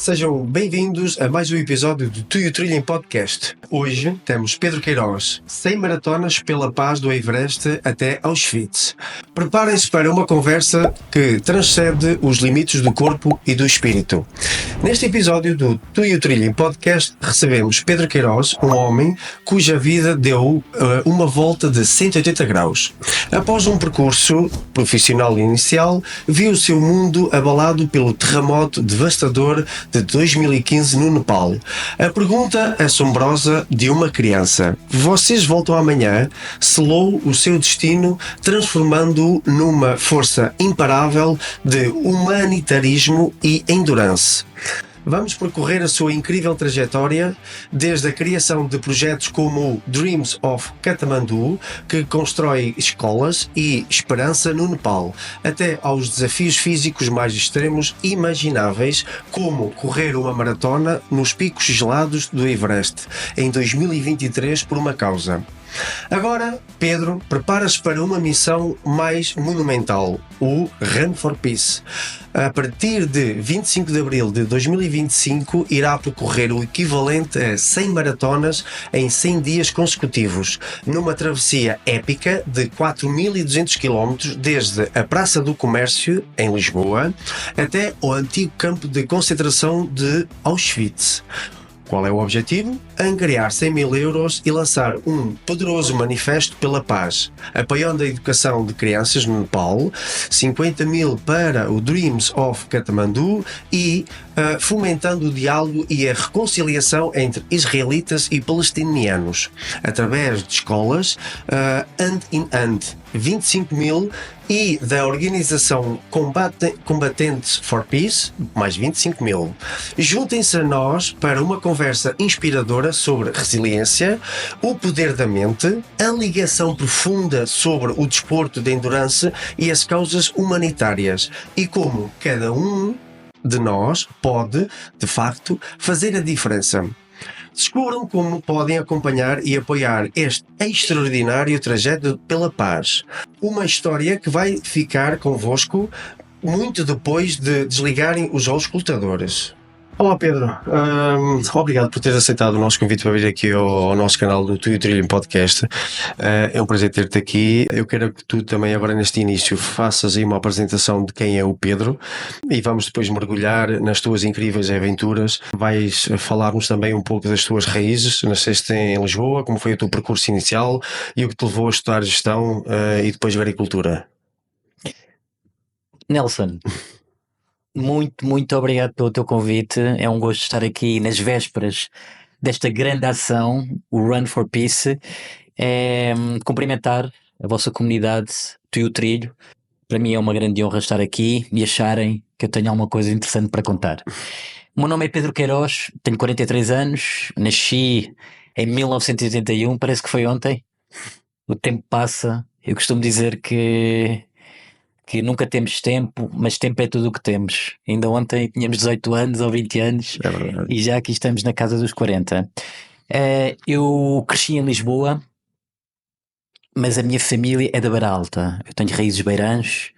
Sejam bem-vindos a mais um episódio do Tu e o Trilha em Podcast. Hoje temos Pedro Queiroz, 100 maratonas pela paz do Everest até Auschwitz. Preparem-se para uma conversa que transcende os limites do corpo e do espírito. Neste episódio do Tu e o Trilha em Podcast recebemos Pedro Queiroz, um homem cuja vida deu uma volta de 180 graus. Após um percurso profissional inicial, viu o seu mundo abalado pelo terremoto devastador de 2015 no Nepal. A pergunta assombrosa de uma criança: vocês voltam amanhã? Selou o seu destino, transformando-o numa força imparável de humanitarismo e endurance. Vamos percorrer a sua incrível trajetória, desde a criação de projetos como o Dreams of Kathmandu, que constrói escolas e esperança no Nepal, até aos desafios físicos mais extremos imagináveis, como correr uma maratona nos picos gelados do Everest, em 2023 por uma causa. Agora, Pedro prepara-se para uma missão mais monumental, o Run for Peace. A partir de 25 de abril de 2025, irá percorrer o equivalente a 100 maratonas em 100 dias consecutivos, numa travessia épica de 4.200 km desde a Praça do Comércio, em Lisboa, até o antigo campo de concentração de Auschwitz. Qual é o objetivo? Angariar 100 mil euros e lançar um poderoso manifesto pela paz, apoiando a educação de crianças no Nepal, 50 mil para o Dreams of Kathmandu e fomentando o diálogo e a reconciliação entre israelitas e palestinianos, através de escolas hand in hand, 25 mil, e da organização Combatants for Peace, mais 25 mil. Juntem-se a nós para uma conversa inspiradora sobre resiliência, o poder da mente, a ligação profunda sobre o desporto de endurance e as causas humanitárias, e como cada um de nós pode, de facto, fazer a diferença. Descubram como podem acompanhar e apoiar este extraordinário trajeto pela paz. Uma história que vai ficar convosco muito depois de desligarem os auscultadores. Olá Pedro, obrigado por teres aceitado o nosso convite para vir aqui ao nosso canal do Tu e o Trilha em Podcast. É um prazer ter-te aqui. Eu quero que tu também agora neste início faças aí uma apresentação de quem é o Pedro e vamos depois mergulhar nas tuas incríveis aventuras. Vais falar-nos também um pouco das tuas raízes. Nasceste em Lisboa, como foi o teu percurso inicial e o que te levou a estudar gestão e depois agricultura. Nelson, muito obrigado pelo teu convite. É um gosto estar aqui nas vésperas desta grande ação, o Run for Peace. Cumprimentar a vossa comunidade, tu e o Trilho. Para mim é uma grande honra estar aqui e acharem que eu tenho alguma coisa interessante para contar. O meu nome é Pedro Queiroz, tenho 43 anos, nasci em 1981, parece que foi ontem. O tempo passa, eu costumo dizer que nunca temos tempo, mas tempo é tudo o que temos. Ainda ontem tínhamos 18 anos ou 20 anos e já aqui estamos na casa dos 40. Eu cresci em Lisboa, mas a minha família é da Beira Alta. Eu tenho raízes beirãs,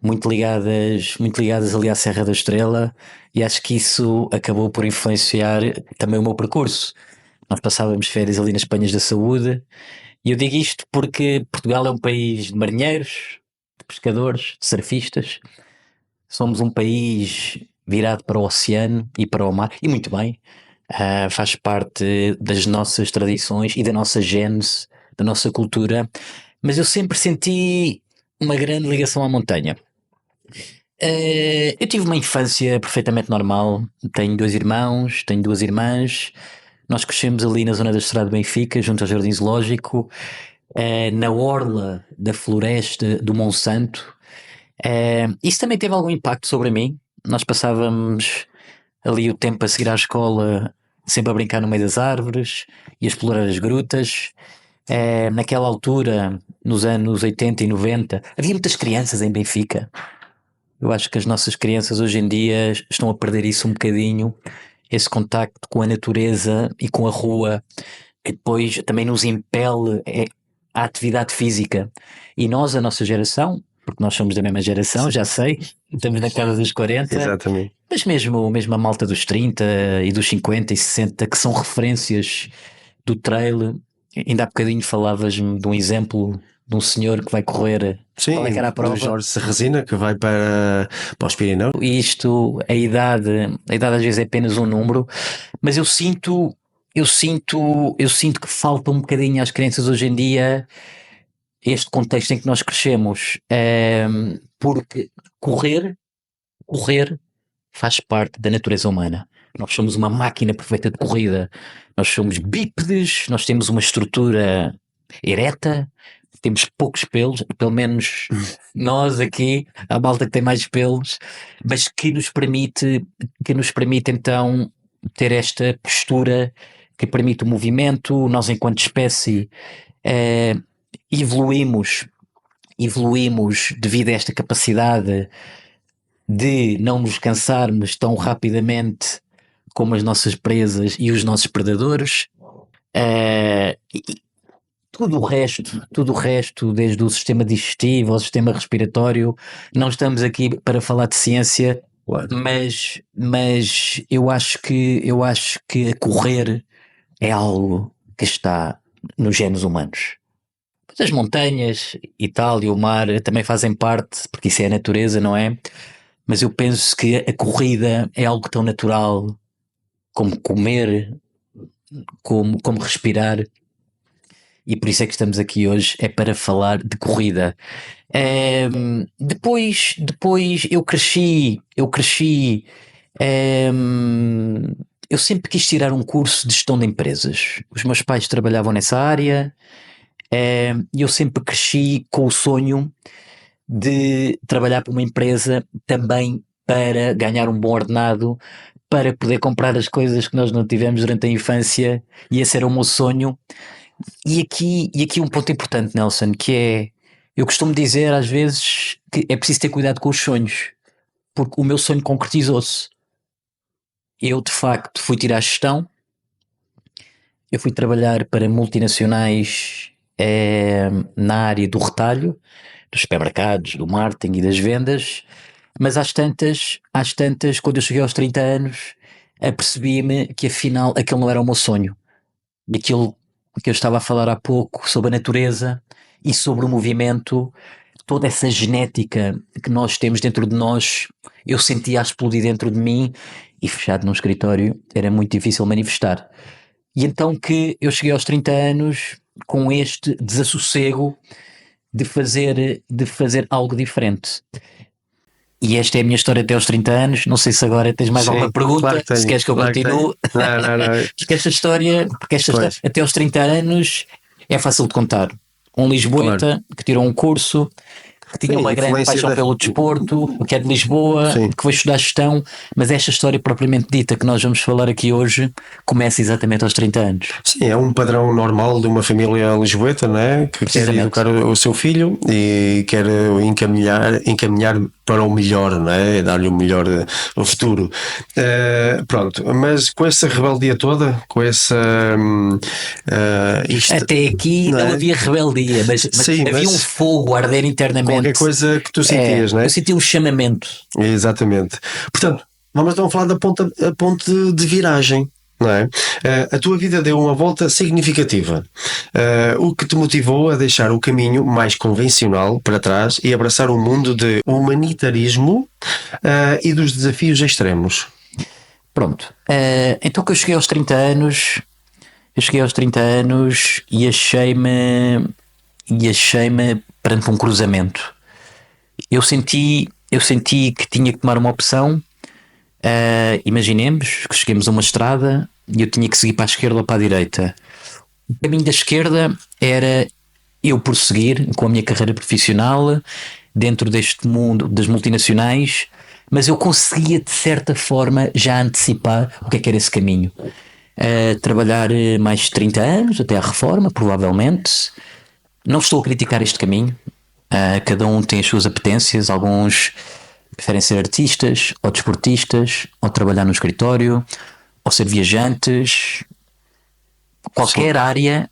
muito ligadas ali à Serra da Estrela, e acho que isso acabou por influenciar também o meu percurso. Nós passávamos férias ali nas Penhas da Saúde, e eu digo isto porque Portugal é um país de marinheiros, de pescadores, de surfistas. Somos um país virado para o oceano e para o mar, e muito bem, faz parte das nossas tradições e da nossa gênese, da nossa cultura, mas eu sempre senti uma grande ligação à montanha. Eu tive uma infância perfeitamente normal, tenho 2 irmãos, tenho 2 irmãs, nós crescemos ali na zona da Estrada de Benfica, junto ao Jardim Zoológico, na orla da floresta do Monsanto. Isso também teve algum impacto sobre mim. Nós passávamos ali o tempo a seguir à escola, sempre a brincar no meio das árvores e a explorar as grutas. Naquela altura, nos anos 80 e 90, havia muitas crianças em Benfica. Eu acho que as nossas crianças hoje em dia estão a perder isso um bocadinho, esse contacto com a natureza e com a rua, que depois também nos impele à atividade física. E nós, a nossa geração, porque nós somos da mesma geração, já sei, estamos na casa dos 40. Exatamente. Mas mesmo a malta dos 30 e dos 50 e 60, que são referências do trail. Ainda há bocadinho falavas-me de um exemplo de um senhor que vai correr. Sim, Qual é que era a prova? o Jorge Serrazina, que vai para os Pirineus. Isto, a idade às vezes é apenas um número, mas eu sinto que falta um bocadinho às crianças hoje em dia este contexto em que nós crescemos, porque correr faz parte da natureza humana. Nós somos uma máquina perfeita de corrida, nós somos bípedes, nós temos uma estrutura ereta, temos poucos pelos, pelo menos nós aqui, a malta que tem mais pelos, mas que nos permite então ter esta postura que permite o movimento. Nós enquanto espécie evoluímos devido a esta capacidade de não nos cansarmos tão rapidamente como as nossas presas e os nossos predadores. Tudo o resto, desde o sistema digestivo ao sistema respiratório, não estamos aqui para falar de ciência, mas eu acho que a correr é algo que está nos genes humanos. As montanhas e tal, e o mar também fazem parte, porque isso é a natureza, não é? Mas eu penso que a corrida é algo tão natural como comer, como respirar, e por isso é que estamos aqui hoje, é para falar de corrida. Depois eu cresci, eu sempre quis tirar um curso de gestão de empresas. Os meus pais trabalhavam nessa área, e eu sempre cresci com o sonho de trabalhar para uma empresa também para ganhar um bom ordenado, para poder comprar as coisas que nós não tivemos durante a infância, e esse era o meu sonho. E aqui um ponto importante, Nelson, que é, eu costumo dizer às vezes que é preciso ter cuidado com os sonhos, porque o meu sonho concretizou-se. Eu de facto fui tirar gestão, eu fui trabalhar para multinacionais na área do retalho, dos supermercados, do marketing e das vendas, mas às tantas, quando eu cheguei aos 30 anos, apercebi-me que afinal aquele não era o meu sonho. E aquilo que eu estava a falar há pouco sobre a natureza e sobre o movimento, toda essa genética que nós temos dentro de nós, eu sentia a explodir dentro de mim, e fechado num escritório era muito difícil manifestar. E então que eu cheguei aos 30 anos com este desassossego de fazer algo diferente. E esta é a minha história até aos 30 anos. Não sei se agora tens mais alguma pergunta, claro que tenho, se queres que eu continue. Não. Porque esta história até aos 30 anos é fácil de contar. Um lisboeta que tirou um curso, que tinha uma grande paixão pelo desporto, que é de Lisboa, que foi estudar gestão, mas esta história propriamente dita que nós vamos falar aqui hoje começa exatamente aos 30 anos. Sim, é um padrão normal de uma família lisboeta, não é? Que quer educar o seu filho e quer encaminhar para o melhor, não é? Dar-lhe o melhor no futuro. Pronto, mas com essa rebeldia toda, com essa... Até aqui não havia rebeldia, mas havia um fogo a arder internamente. Qualquer coisa que tu sentias, não é? Eu senti um chamamento. Exatamente. Portanto, vamos então falar da ponte de viragem. Não é? A tua vida deu uma volta significativa, o que te motivou a deixar o caminho mais convencional para trás e abraçar o mundo de humanitarismo e dos desafios extremos. Pronto, então que eu cheguei aos 30 anos e achei-me perante um cruzamento. Eu senti que tinha que tomar uma opção. Imaginemos que cheguemos a uma estrada e eu tinha que seguir para a esquerda ou para a direita. O caminho da esquerda era eu prosseguir com a minha carreira profissional dentro deste mundo das multinacionais, mas eu conseguia de certa forma já antecipar o que era esse caminho. Trabalhar mais de 30 anos até à reforma, provavelmente. Não estou a criticar este caminho, cada um tem as suas apetências. Alguns preferem ser artistas, ou desportistas, ou trabalhar no escritório, ou ser viajantes. qualquer área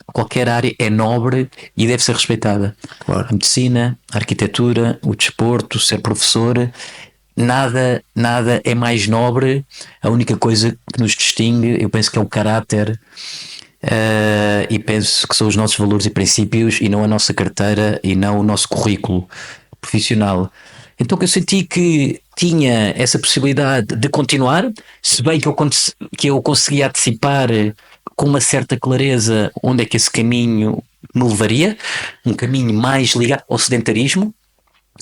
é nobre e deve ser respeitada. Claro. A medicina, a arquitetura, o desporto, ser professor, nada é mais nobre. A única coisa que nos distingue, eu penso que é o caráter, e penso que são os nossos valores e princípios, e não a nossa carteira e não o nosso currículo profissional. Então que eu senti que tinha essa possibilidade de continuar, se bem que eu conseguia antecipar com uma certa clareza onde é que esse caminho me levaria, um caminho mais ligado ao sedentarismo,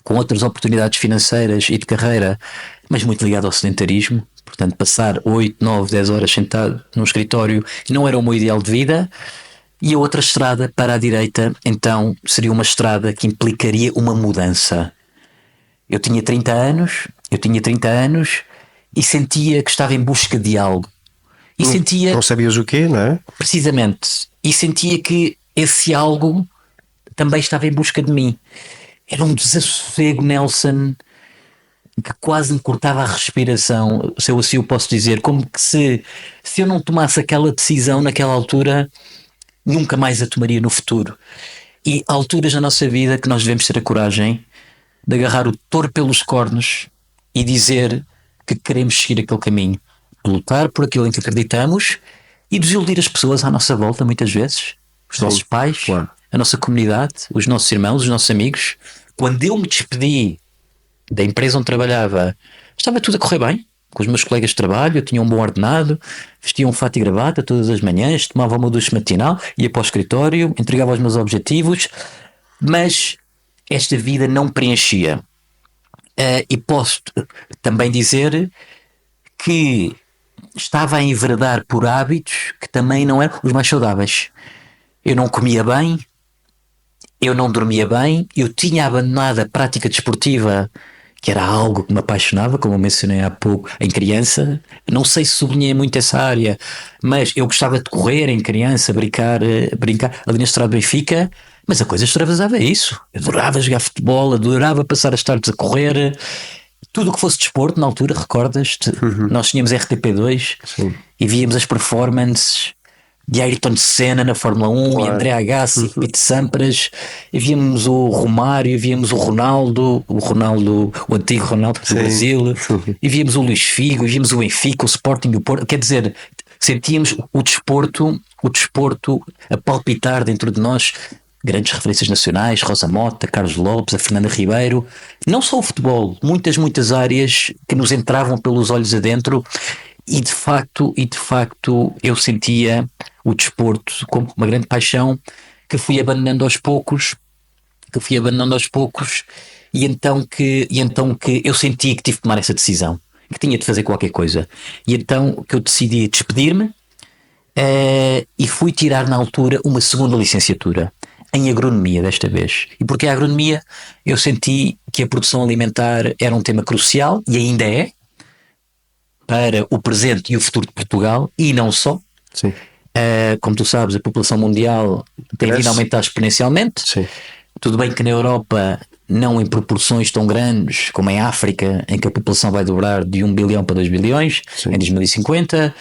com outras oportunidades financeiras e de carreira, mas muito ligado ao sedentarismo. Portanto, passar 8, 9, 10 horas sentado num escritório não era o meu ideal de vida. E a outra estrada para a direita, então, seria uma estrada que implicaria uma mudança. Eu tinha 30 anos e sentia que estava em busca de algo. E sentia... Não sabias o quê, não é? Precisamente. E sentia que esse algo também estava em busca de mim. Era um desassossego, Nelson, que quase me cortava a respiração, se eu assim o posso dizer, como que se eu não tomasse aquela decisão naquela altura, nunca mais a tomaria no futuro. E há alturas na nossa vida que nós devemos ter a coragem de agarrar o touro pelos cornos e dizer que queremos seguir aquele caminho, lutar por aquilo em que acreditamos e desiludir as pessoas à nossa volta, muitas vezes, os nossos pais, claro. a nossa comunidade, os nossos irmãos, os nossos amigos. Quando eu me despedi da empresa onde trabalhava, estava tudo a correr bem com os meus colegas de trabalho, eu tinha um bom ordenado, vestia um fato e gravata todas as manhãs, tomava uma ducha matinal, ia para o escritório, entregava os meus objetivos, mas esta vida não preenchia. E posso também dizer que estava a enveredar por hábitos que também não eram os mais saudáveis. Eu não comia bem, eu não dormia bem, eu tinha abandonado a prática desportiva, que era algo que me apaixonava, como eu mencionei há pouco, em criança. Não sei se sublinhei muito essa área, mas eu gostava de correr em criança, brincar ali na Estrada do Benfica, mas a coisa extravasava isso. Eu adorava jogar futebol, adorava passar as tardes a correr. Tudo o que fosse desporto, na altura, recordas-te? Nós tínhamos RTP2 e víamos as performances de Ayrton Senna na Fórmula 1, claro. E André Agassi, Pete Sampras, e víamos o Romário, víamos o Ronaldo, o antigo Ronaldo do Brasil, e víamos o Luís Figo, e víamos o Benfica, o Sporting, o Porto. Quer dizer, sentíamos o desporto a palpitar dentro de nós. Grandes referências nacionais, Rosa Mota, Carlos Lopes, a Fernanda Ribeiro, não só o futebol, muitas áreas que nos entravam pelos olhos adentro, e de facto eu sentia o desporto como uma grande paixão que fui abandonando aos poucos, e então que eu sentia que tive de tomar essa decisão, que tinha de fazer qualquer coisa, e então que eu decidi despedir-me, e fui tirar na altura uma segunda licenciatura em agronomia desta vez. E porque a agronomia, eu senti que a produção alimentar era um tema crucial, e ainda é, para o presente e o futuro de Portugal, e não só. Sim. Como tu sabes, a população mundial tem vindo a aumentar exponencialmente. Sim. Tudo bem que na Europa não em proporções tão grandes como em África, em que a população vai dobrar de 1 bilhão para 2 bilhões em 2050.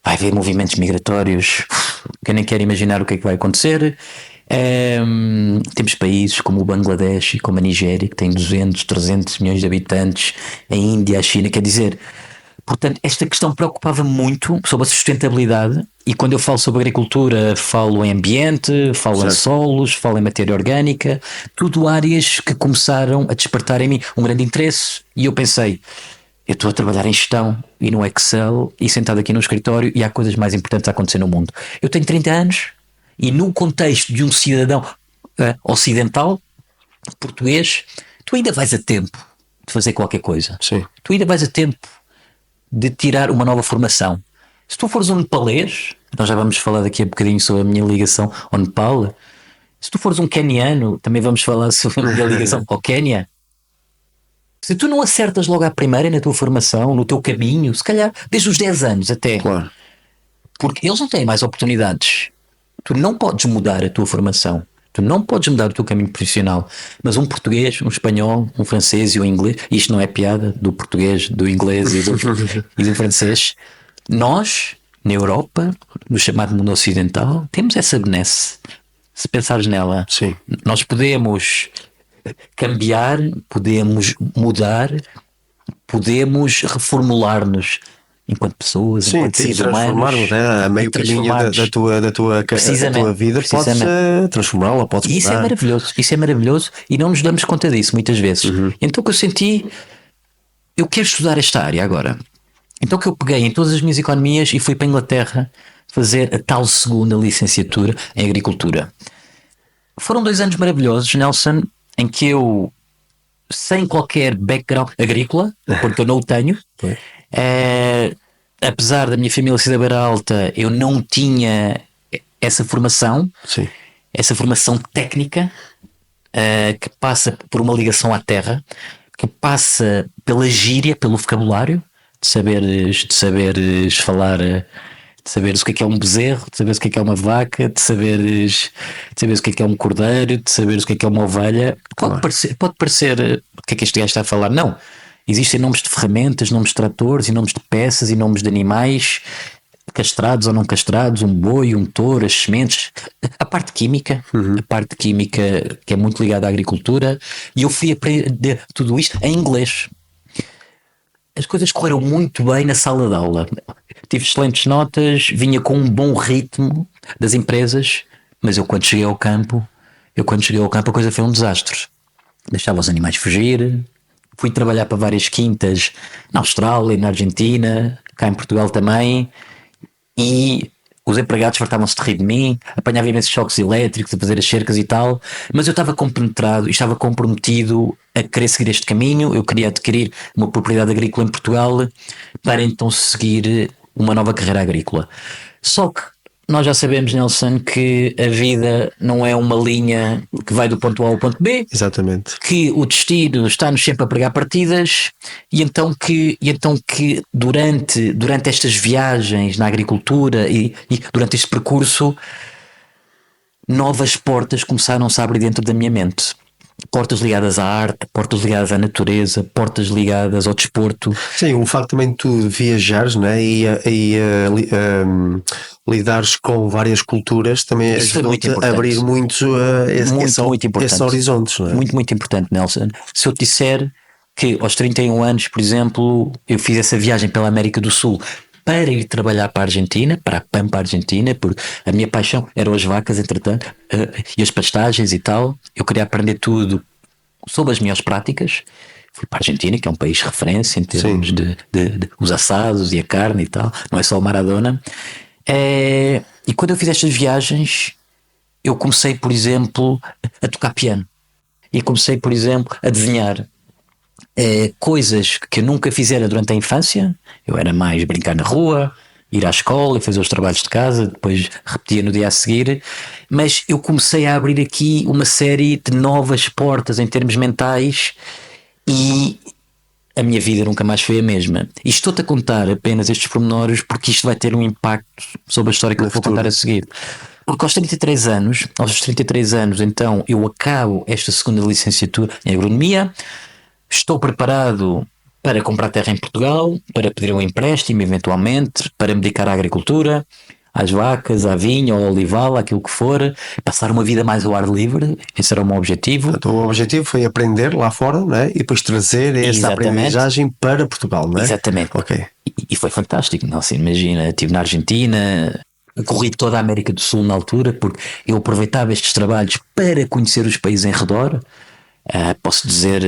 Vai haver movimentos migratórios que eu nem quero imaginar o que é que vai acontecer. Temos países como o Bangladesh e como a Nigéria, que têm 200, 300 milhões de habitantes, a Índia, a China, quer dizer, portanto, esta questão preocupava-me muito sobre a sustentabilidade, e quando eu falo sobre agricultura, falo em ambiente, falo em solos, falo em matéria orgânica, tudo áreas que começaram a despertar em mim um grande interesse, e eu pensei, eu estou a trabalhar em gestão e no Excel e sentado aqui no escritório, e há coisas mais importantes a acontecer no mundo. Eu tenho 30 anos, e no contexto de um cidadão ocidental, português, tu ainda vais a tempo de fazer qualquer coisa. Sim. Tu ainda vais a tempo de tirar uma nova formação. Se tu fores um nepalês, nós já vamos falar daqui a bocadinho sobre a minha ligação ao Nepal. Se tu fores um queniano, também vamos falar sobre a minha ligação ao Quénia. Se tu não acertas logo à primeira na tua formação, no teu caminho, se calhar desde os 10 anos até, claro. Porque eles não têm mais oportunidades. Tu não podes mudar a tua formação, tu não podes mudar o teu caminho profissional, mas um português, um espanhol, um francês e um inglês, isto não é piada do português, do inglês e do francês, nós na Europa, no chamado mundo ocidental, temos essa benesse. Se pensares nela, Sim. nós podemos cambiar, podemos mudar, podemos reformular-nos enquanto pessoas, Sim, enquanto e seres transformarmos, humanos. né? A meio E caminho transformarmos. da tua Precisamente, vida, podes precisamente. transformá-la, podes E isso é mudar. maravilhoso, isso é maravilhoso e não nos damos conta disso muitas vezes. Então o que eu senti, eu quero estudar esta área agora. Então que eu peguei em todas as minhas economias e fui para a Inglaterra fazer a tal segunda licenciatura em agricultura. Foram 2 anos maravilhosos, Nelson, em que eu, sem qualquer background agrícola, porque eu não o tenho, apesar da minha família ser da Beira Alta, eu não tinha essa formação, Sim. essa formação técnica, que passa por uma ligação à terra, que passa pela gíria, pelo vocabulário, de saberes falar, de saberes o que é um bezerro, de saberes o que é uma vaca, de saberes o que é um cordeiro, de saberes o que é uma ovelha. Claro. Pode parecer o que é que este gajo está a falar. Não. Existem nomes de ferramentas, nomes de tratores, e nomes de peças, e nomes de animais, castrados ou não castrados, um boi, um touro, as sementes, a parte química que é muito ligada à agricultura, e eu fui aprender tudo isto em inglês. As coisas correram muito bem na sala de aula. Tive excelentes notas, vinha com um bom ritmo das empresas, mas eu quando cheguei ao campo a coisa foi um desastre. Deixava os animais fugir, fui trabalhar para várias quintas na Austrália, na Argentina, cá em Portugal também, e os empregados fartavam-se de rir de mim, apanhava imensos choques elétricos a fazer as cercas e tal, mas eu estava compenetrado e estava comprometido a querer seguir este caminho. Eu queria adquirir uma propriedade agrícola em Portugal para então seguir uma nova carreira agrícola. Só que nós já sabemos, Nelson, que a vida não é uma linha que vai do ponto A ao ponto B. Exatamente. Que o destino está-nos sempre a pregar partidas, e então que durante estas viagens na agricultura e durante este percurso, novas portas começaram-se a abrir dentro da minha mente. Portas ligadas à arte, portas ligadas à natureza, portas ligadas ao desporto. Sim, o facto também de tu viajares, né, lidares com várias culturas também ajudou-te a abrir muito esses horizontes, não é? Muito importante, Nelson. Se eu te disser que aos 31 anos, por exemplo, eu fiz essa viagem pela América do Sul para ir trabalhar para a Argentina, para a Pampa Argentina, porque a minha paixão eram as vacas, entretanto, e as pastagens e tal. Eu queria aprender tudo sobre as melhores práticas. Fui para a Argentina, que é um país referência em termos de os assados e a carne e tal, não é só o Maradona. E quando eu fiz estas viagens, eu comecei, por exemplo, a tocar piano, e comecei, por exemplo, a desenhar. Coisas que eu nunca fizera durante a infância. Eu era mais brincar na rua, ir à escola e fazer os trabalhos de casa, depois repetia no dia a seguir, mas eu comecei a abrir aqui uma série de novas portas em termos mentais, e a minha vida nunca mais foi a mesma. E estou-te a contar apenas estes pormenores porque isto vai ter um impacto sobre a história que eu vou contar a seguir. Porque aos 33 anos, então, eu acabo esta segunda licenciatura em agronomia. Estou preparado para comprar terra em Portugal, para pedir um empréstimo eventualmente, para me dedicar à agricultura, às vacas, à vinha, ao olival, aquilo que for, passar uma vida mais ao ar livre. Esse era o meu objetivo. Então, o objetivo foi aprender lá fora, não é? E depois trazer essa aprendizagem para Portugal, não é? Exatamente. Ok. E foi fantástico, não se imagina. Estive na Argentina, corri toda a América do Sul na altura, porque eu aproveitava estes trabalhos para conhecer os países em redor. Posso dizer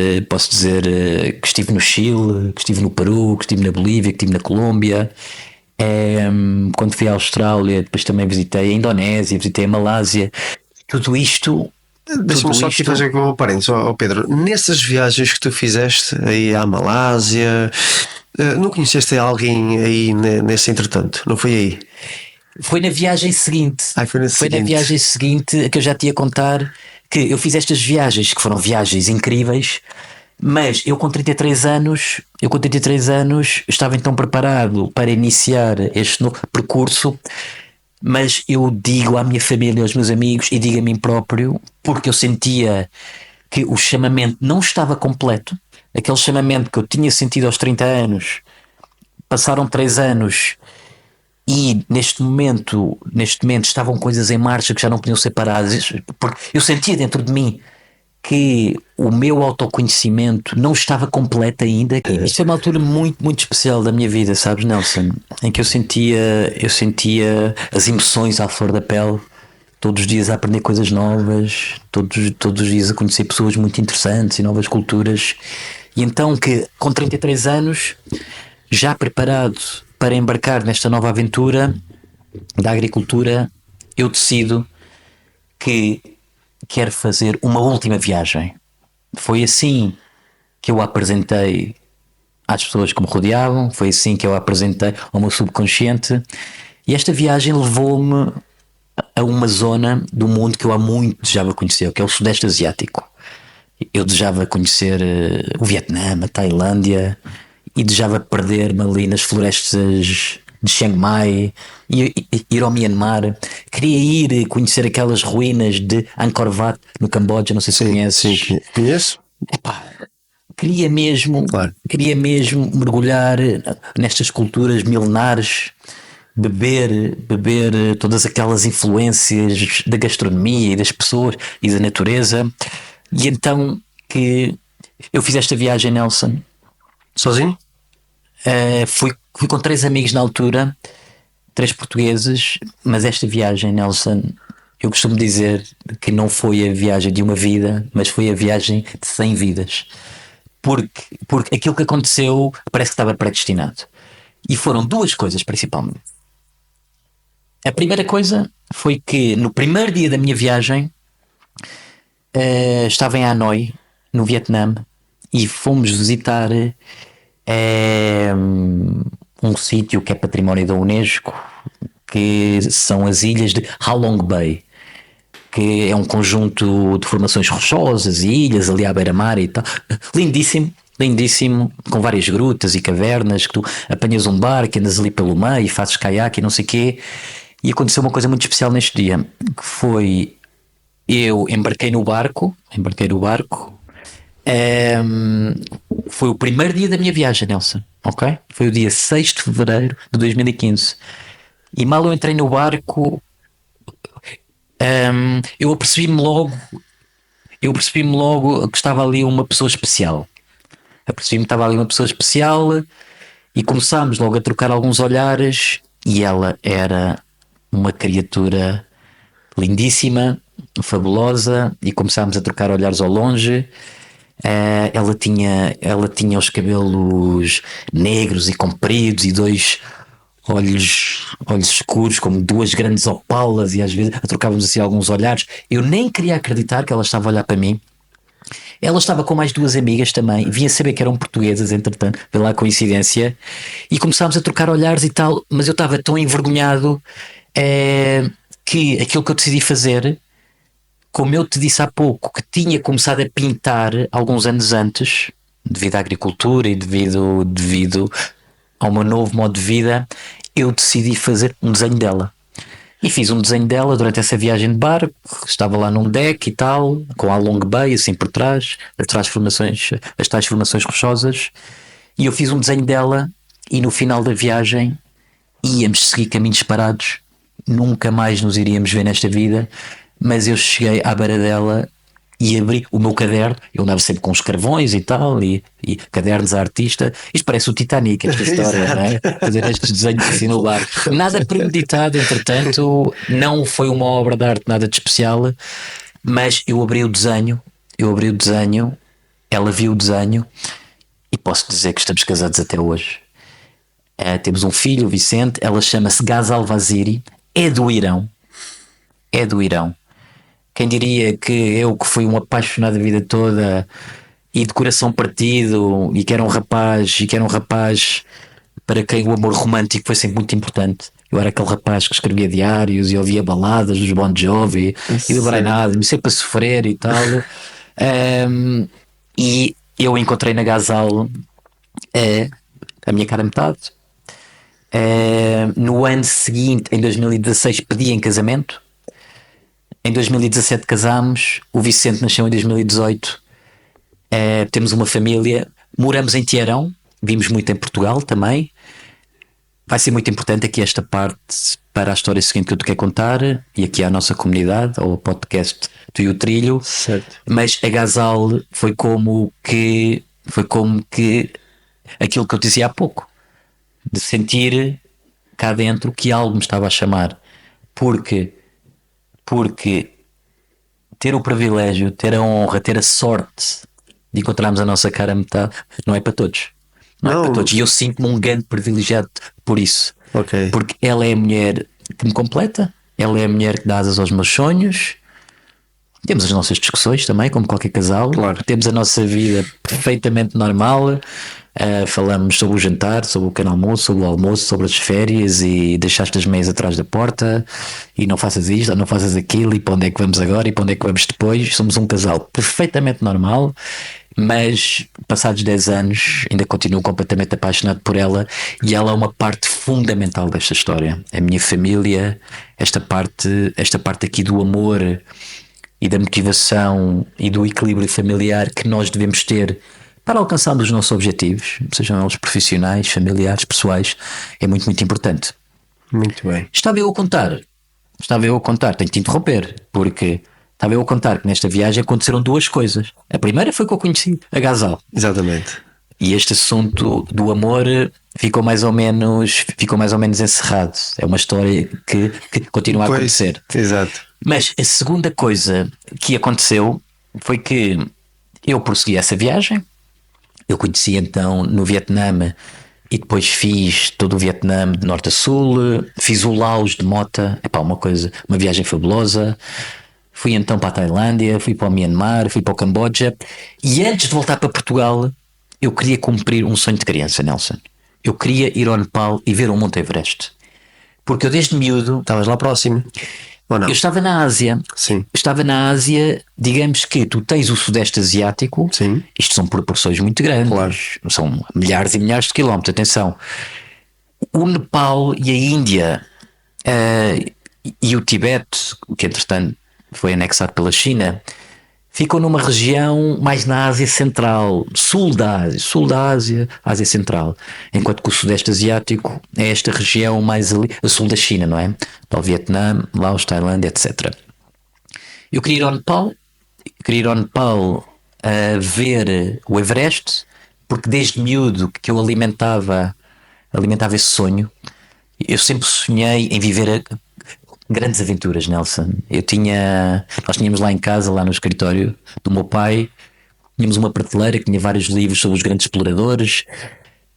que estive no Chile, que estive no Peru, que estive na Bolívia, que estive na Colômbia. Quando fui à Austrália, depois também visitei a Indonésia, visitei a Malásia. Tudo isto. Deixa-me só aqui fazer um parênteses, Pedro. Nessas viagens que tu fizeste aí à Malásia, não conheceste alguém aí nesse entretanto? Não foi aí? Foi na viagem seguinte. Foi na viagem seguinte que eu já te ia contar que eu fiz estas viagens, que foram viagens incríveis, mas eu com 33 anos estava então preparado para iniciar este novo percurso, mas eu digo à minha família, aos meus amigos, e digo a mim próprio, porque eu sentia que o chamamento não estava completo. Aquele chamamento que eu tinha sentido aos 30 anos, passaram 3 anos E neste momento estavam coisas em marcha que já não podiam ser paradas, porque eu sentia dentro de mim que o meu autoconhecimento não estava completo ainda. Isto é uma altura muito, muito especial da minha vida, sabes, Nelson? Em que eu sentia as emoções à flor da pele, todos os dias a aprender coisas novas, todos os dias a conhecer pessoas muito interessantes e novas culturas. E então que com 33 anos, já preparado para embarcar nesta nova aventura da agricultura, eu decido que quero fazer uma última viagem. Foi assim que eu a apresentei às pessoas que me rodeavam, foi assim que eu a apresentei ao meu subconsciente, e esta viagem levou-me a uma zona do mundo que eu há muito desejava conhecer, que é o Sudeste Asiático. Eu desejava conhecer o Vietnã, a Tailândia, e desejava perder-me ali nas florestas de Chiang Mai, ir ao Myanmar. Queria ir conhecer aquelas ruínas de Angkor Wat no Camboja, não sei se conheces. Sim, conheço. Epá, queria mesmo, Claro. queria mesmo mergulhar nestas culturas milenares, beber todas aquelas influências da gastronomia e das pessoas e da natureza. E então que eu fiz esta viagem, Nelson. Sozinho? Fui com 3 amigos na altura, 3 portugueses, mas esta viagem, Nelson, eu costumo dizer que não foi a viagem de uma vida, mas foi a viagem de 100 vidas. Porque aquilo que aconteceu parece que estava predestinado. E foram 2 coisas principalmente. A primeira coisa foi que no primeiro dia da minha viagem estava em Hanoi, no Vietnã, e fomos visitar um sítio que é património da Unesco, que são as ilhas de Halong Bay, que é um conjunto de formações rochosas e ilhas ali à beira-mar e tal. Lindíssimo, lindíssimo, com várias grutas e cavernas, que tu apanhas um barco, andas ali pelo meio e fazes caiaque e não sei o quê. E aconteceu uma coisa muito especial neste dia, que foi, eu embarquei no barco, foi o primeiro dia da minha viagem, Nelson, ok? Foi o dia 6 de fevereiro de 2015. E mal eu entrei no barco, eu apercebi-me logo que estava ali uma pessoa especial. Apercebi-me que estava ali uma pessoa especial e começámos logo a trocar alguns olhares, e ela era uma criatura lindíssima, fabulosa, e começámos a trocar olhares ao longe. Ela tinha os cabelos negros e compridos e 2 olhos escuros, como 2 grandes opalas, e às vezes trocávamos assim alguns olhares. Eu nem queria acreditar que ela estava a olhar para mim. Ela estava com mais 2 amigas também, vinha saber que eram portuguesas, entretanto, pela coincidência, e começámos a trocar olhares e tal, mas eu estava tão envergonhado que aquilo que eu decidi fazer, como eu te disse há pouco, que tinha começado a pintar alguns anos antes, devido à agricultura e devido ao meu novo modo de vida, eu decidi fazer um desenho dela. E fiz um desenho dela durante essa viagem de barco, estava lá num deck e tal, com a Long Bay assim por trás, as tais formações rochosas, e eu fiz um desenho dela, e no final da viagem íamos seguir caminhos separados, nunca mais nos iríamos ver nesta vida, mas eu cheguei à beira dela e abri o meu caderno. Eu andava sempre com os carvões e tal, e cadernos a artista. Isto parece o Titanic, esta história, não é? Fazer estes desenhos assim no bar. Nada premeditado, entretanto, não foi uma obra de arte nada de especial, mas eu abri o desenho, ela viu o desenho, e posso dizer que estamos casados até hoje. Temos um filho, o Vicente. Ela chama-se Ghazal Vaziri, é do Irão. Quem diria que eu, que fui um apaixonado a vida toda e de coração partido, e que era um rapaz para quem o amor romântico foi sempre muito importante. Eu era aquele rapaz que escrevia diários e ouvia baladas dos Bon Jovi e do Brian Adams, sempre a sofrer e tal. E eu encontrei na Ghazal a minha cara metade. No ano seguinte, em 2016, pedi em casamento. Em 2017 casámos. O Vicente nasceu em 2018. Temos uma família. Moramos em Teherão. Vimos muito em Portugal também. vai ser muito importante aqui esta parte para a história seguinte que eu te quero contar, e aqui à nossa comunidade, ou ao podcast Tu e o Trilho. Certo. Mas a Gazal foi como que aquilo que eu dizia há pouco, de sentir cá dentro que algo me estava a chamar, porque ter o privilégio, ter a honra, ter a sorte de encontrarmos a nossa cara a metade não é para todos. Não é Não. para todos. E eu sinto-me um grande privilegiado por isso. Ok. Porque ela é a mulher que me completa, ela é a mulher que dá asas aos meus sonhos. Temos as nossas discussões também, como qualquer casal. Claro. Temos a nossa vida perfeitamente normal. Falamos sobre o jantar, sobre o pequeno almoço, sobre o almoço, sobre as férias, e deixaste as meias atrás da porta e não faças isto, ou não faças aquilo, e para onde é que vamos agora e para onde é que vamos depois. Somos um casal perfeitamente normal, mas passados 10 anos ainda continuo completamente apaixonado por ela, e ela é uma parte fundamental desta história. A minha família, esta parte aqui do amor e da motivação e do equilíbrio familiar que nós devemos ter para alcançarmos os nossos objetivos, sejam eles profissionais, familiares, pessoais, é muito, muito importante. Muito bem. Estava eu a contar, tenho que te interromper, porque estava eu a contar que nesta viagem aconteceram duas coisas. A primeira foi que eu conheci a Gazal, Exatamente. e este assunto do amor ficou mais ou menos encerrado. É uma história que continua a Pois, acontecer. exato. Mas a segunda coisa que aconteceu foi que eu prossegui essa viagem. Eu conheci então no Vietnã, e depois fiz todo o Vietnã de norte a sul, fiz o Laos de mota, uma viagem fabulosa. Fui então para a Tailândia, fui para o Myanmar, fui para o Camboja, e antes de voltar para Portugal eu queria cumprir um sonho de criança, Nelson. Eu queria ir ao Nepal e ver o Monte Everest, porque eu desde miúdo Estavas lá próximo? Ou não? eu estava na Ásia. Sim. Estava na Ásia, digamos que tu tens o Sudeste Asiático. Sim. Isto são proporções muito grandes. Claro. São milhares e milhares de quilómetros. Atenção. O Nepal e a Índia e o Tibete, que entretanto foi anexado pela China, ficam numa região mais na Ásia Central, sul da Ásia, Ásia Central, enquanto que o Sudeste Asiático é esta região mais ali, a sul da China, não é? Para o Vietnã, Laos, Tailândia, etc. Eu queria ir ao Nepal a ver o Everest, porque desde miúdo que eu alimentava esse sonho. Eu sempre sonhei em viver grandes aventuras, Nelson. Nós tínhamos lá em casa, lá no escritório do meu pai, tínhamos uma prateleira que tinha vários livros sobre os grandes exploradores,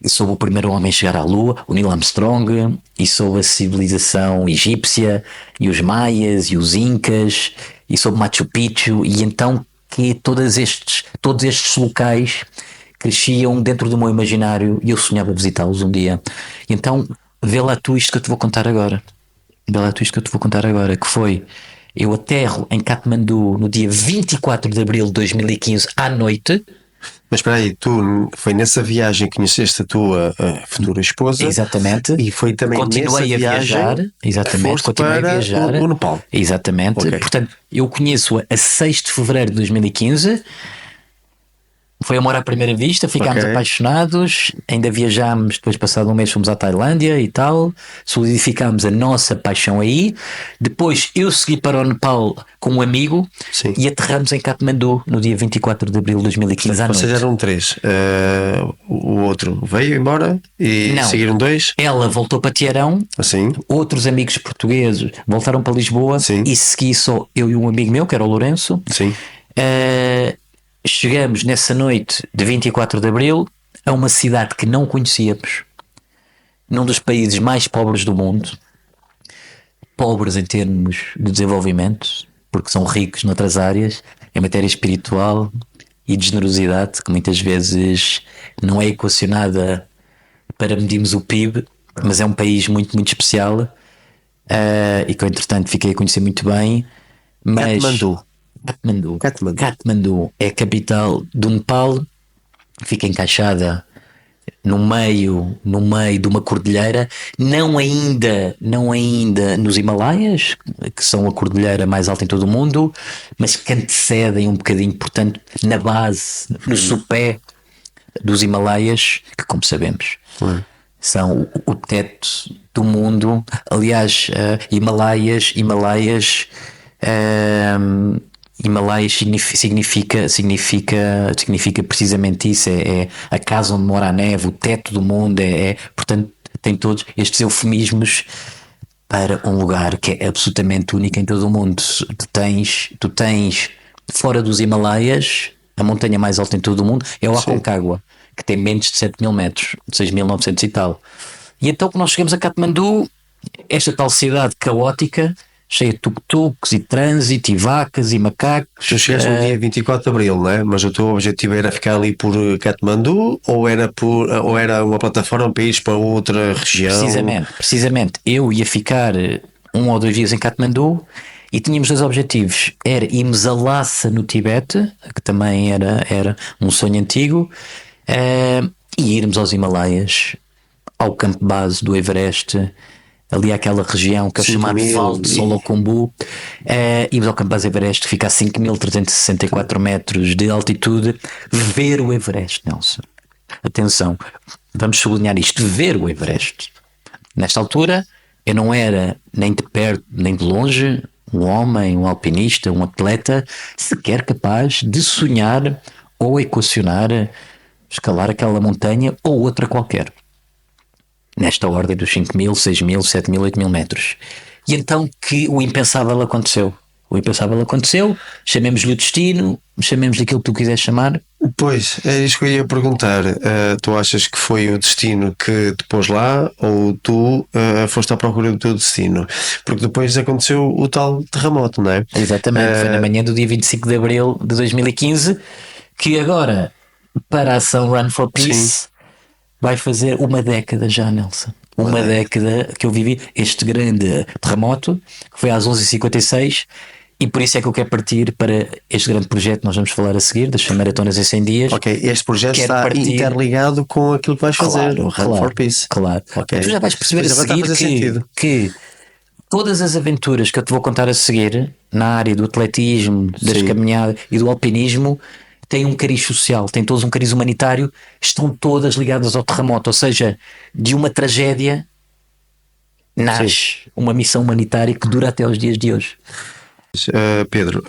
e sobre o primeiro homem a chegar à Lua, o Neil Armstrong, e sobre a civilização egípcia, e os maias, e os incas, e sobre Machu Picchu, e então que todos estes locais cresciam dentro do meu imaginário, e eu sonhava visitá-los um dia. E então, vê lá tu isto que eu te vou contar agora. Que foi: eu aterro em Katmandu no dia 24 de abril de 2015 à noite. Mas espera aí, foi nessa viagem que conheceste a tua futura esposa. Exatamente. E foi também continuei nessa a viajar. viagem Exatamente. Continuei a viajar. O Nepal. Exatamente. Okay. Portanto, eu conheço-a a 6 de fevereiro de 2015. Foi amor à primeira vista, ficámos apaixonados, ainda viajámos, depois passado um mês fomos à Tailândia e tal, solidificámos a nossa paixão aí. Depois eu segui para o Nepal com um amigo. Sim. E aterramos em Katmandu no dia 24 de abril de 2015 à noite. Vocês eram 3, o outro veio embora e não, seguiram 2? Ela voltou para Tiarão, assim. Outros amigos portugueses voltaram para Lisboa. Sim. E segui só eu e um amigo meu, que era o Lourenço. Sim. Chegamos nessa noite de 24 de abril a uma cidade que não conhecíamos, num dos países mais pobres do mundo, pobres em termos de desenvolvimento, porque são ricos noutras áreas, em matéria espiritual e de generosidade, que muitas vezes não é equacionada para medirmos o PIB, mas é um país muito, muito especial, e que eu entretanto fiquei a conhecer muito bem. Mas Katmandu é a capital do Nepal, fica encaixada no meio de uma cordilheira, não ainda nos Himalaias, que são a cordilheira mais alta em todo o mundo, mas que antecedem um bocadinho, portanto, na base, no sopé dos Himalaias, que, como sabemos, são o teto do mundo. Aliás, Himalaias significa precisamente isso, é a casa onde mora a neve, o teto do mundo, portanto tem todos estes eufemismos para um lugar que é absolutamente único em todo o mundo. Tu tens fora dos Himalaias, a montanha mais alta em todo o mundo é o Aconcagua, que tem menos de 7.000 metros, 6.900 e tal. E então que nós chegamos a Katmandu, esta tal cidade caótica, cheia de tuk-tuks e trânsito e vacas e macacos. Tu chegaste no dia 24 de Abril, não é? Mas o teu objetivo era ficar ali por Katmandu ou era uma plataforma para ir para outra região? Precisamente. Eu ia ficar 1 ou 2 dias em Katmandu e tínhamos 2 objetivos. Era irmos a Lhasa no Tibete, que também era um sonho antigo, e irmos aos Himalaias, ao campo base do Everest, ali àquela região que é chamada Vale de Solokhumbu, irmos ao campo base do Everest, que fica a 5.364 metros de altitude, ver o Everest, Nelson. Atenção, vamos sublinhar isto, ver o Everest. Nesta altura, eu não era nem de perto nem de longe um homem, um alpinista, um atleta sequer capaz de sonhar ou equacionar escalar aquela montanha ou outra qualquer, nesta ordem dos 5.000, 6.000, 7.000, 8.000 metros. E então que o impensável aconteceu. Chamemos-lhe o destino, chamemos-lhe aquilo que tu quiseres chamar. Pois, é isso que eu ia perguntar. Tu achas que foi o destino que te pôs lá ou tu foste à procura do teu destino? Porque depois aconteceu o tal terremoto, não é? Exatamente, foi na manhã do dia 25 de Abril de 2015 que agora, para a ação Run for Peace, vai fazer 1 década já, Nelson. Uma década que eu vivi este grande terremoto, que foi às 11h56, e por isso é que eu quero partir para este grande projeto que nós vamos falar a seguir, das 100 maratonas em 100 dias. Ok, este projeto está interligado com aquilo que vais fazer, o Run for Peace. Claro. Okay. Tu já vais perceber a seguir que todas as aventuras que eu te vou contar a seguir, na área do atletismo, das caminhadas e do alpinismo, têm um cariz social, têm todos um cariz humanitário, estão todas ligadas ao terremoto, ou seja, de uma tragédia nasce uma missão humanitária que dura até os dias de hoje. Pedro,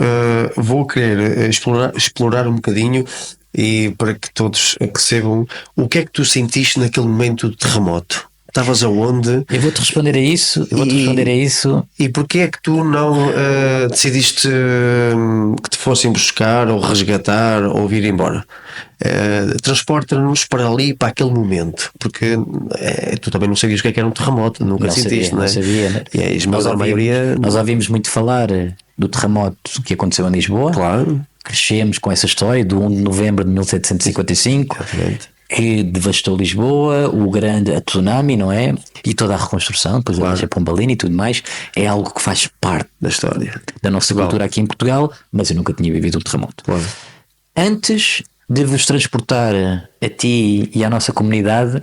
vou querer explorar um bocadinho e para que todos percebam o que é que tu sentiste naquele momento do terremoto. Estavas aonde? Eu vou-te responder a isso. E porquê é que tu não decidiste que te fossem buscar ou resgatar ou vir embora? Transporta-nos para ali, para aquele momento, porque tu também não sabias o que era um terremoto, nunca sentiste, não é? Não sabia, né? Nós ouvimos muito falar do terremoto que aconteceu em Lisboa. Claro. Crescemos com essa história do 1 de novembro de 1755. Exatamente. Que devastou Lisboa, a tsunami, não é? E toda a reconstrução, depois a Pombalina e tudo mais, é algo que faz parte da história, da nossa cultura aqui em Portugal, mas eu nunca tinha vivido um terremoto. Claro. Antes de vos transportar a ti e à nossa comunidade,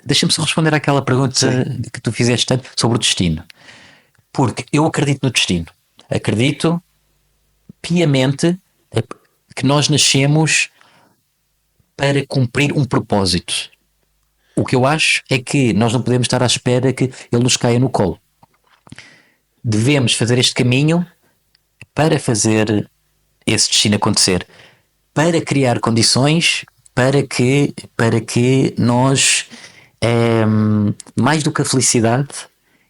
deixa-me só responder àquela pergunta que tu fizeste tanto sobre o destino. Porque eu acredito no destino. Acredito piamente que nós nascemos para cumprir um propósito. O que eu acho é que nós não podemos estar à espera que ele nos caia no colo. Devemos fazer este caminho para fazer esse destino acontecer, para criar condições para que nós, mais do que a felicidade,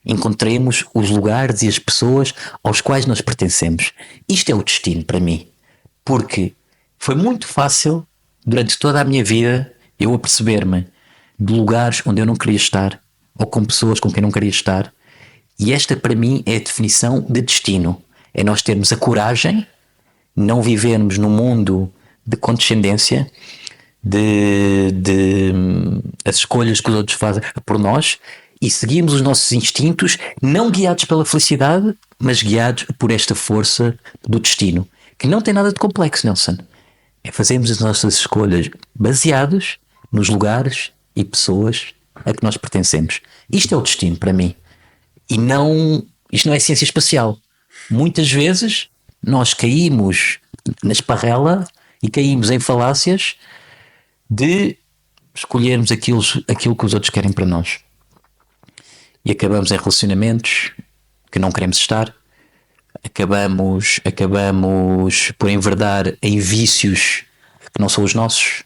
encontremos os lugares e as pessoas aos quais nós pertencemos. Isto é o destino para mim, porque foi muito fácil durante toda a minha vida eu aperceber-me de lugares onde eu não queria estar ou com pessoas com quem não queria estar, e esta para mim é a definição de destino. É nós termos a coragem, não vivermos num mundo de condescendência, de as escolhas que os outros fazem por nós, e seguirmos os nossos instintos, não guiados pela felicidade, mas guiados por esta força do destino, que não tem nada de complexo, Nelson. É fazermos as nossas escolhas baseados nos lugares e pessoas a que nós pertencemos. Isto é o destino para mim. E isto não é ciência espacial. Muitas vezes nós caímos na esparrela e caímos em falácias de escolhermos aquilo que os outros querem para nós. E acabamos em relacionamentos que não queremos estar, acabamos por enverdar em vícios que não são os nossos.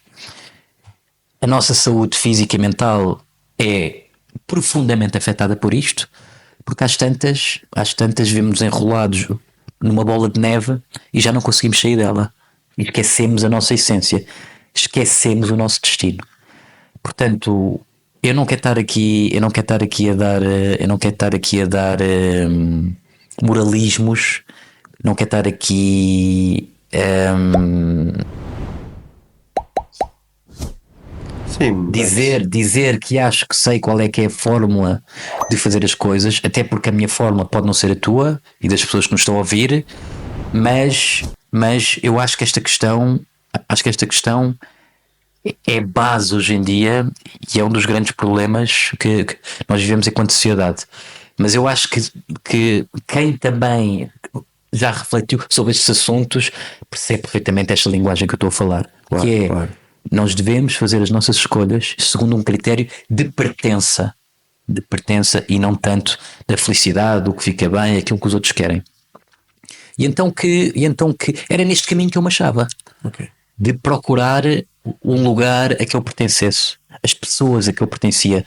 A nossa saúde física e mental é profundamente afetada por isto, porque às tantas vemos-nos enrolados numa bola de neve e já não conseguimos sair dela. E esquecemos a nossa essência, esquecemos o nosso destino. Portanto, eu não quero estar aqui a dar moralismos, não quero estar aqui Sim, dizer que acho que sei qual é que é a fórmula de fazer as coisas, até porque a minha fórmula pode não ser a tua e das pessoas que nos estão a ouvir, mas eu acho que esta questão é base hoje em dia e é um dos grandes problemas que nós vivemos enquanto sociedade. Mas eu acho que quem também já refletiu sobre estes assuntos percebe perfeitamente esta linguagem que eu estou a falar, Claro, que é claro. nós devemos fazer as nossas escolhas segundo um critério de pertença e não tanto da felicidade, do que fica bem, aquilo que os outros querem. E então que era neste caminho que eu me achava, Ok. de procurar um lugar a que eu pertencesse, as pessoas a que eu pertencia,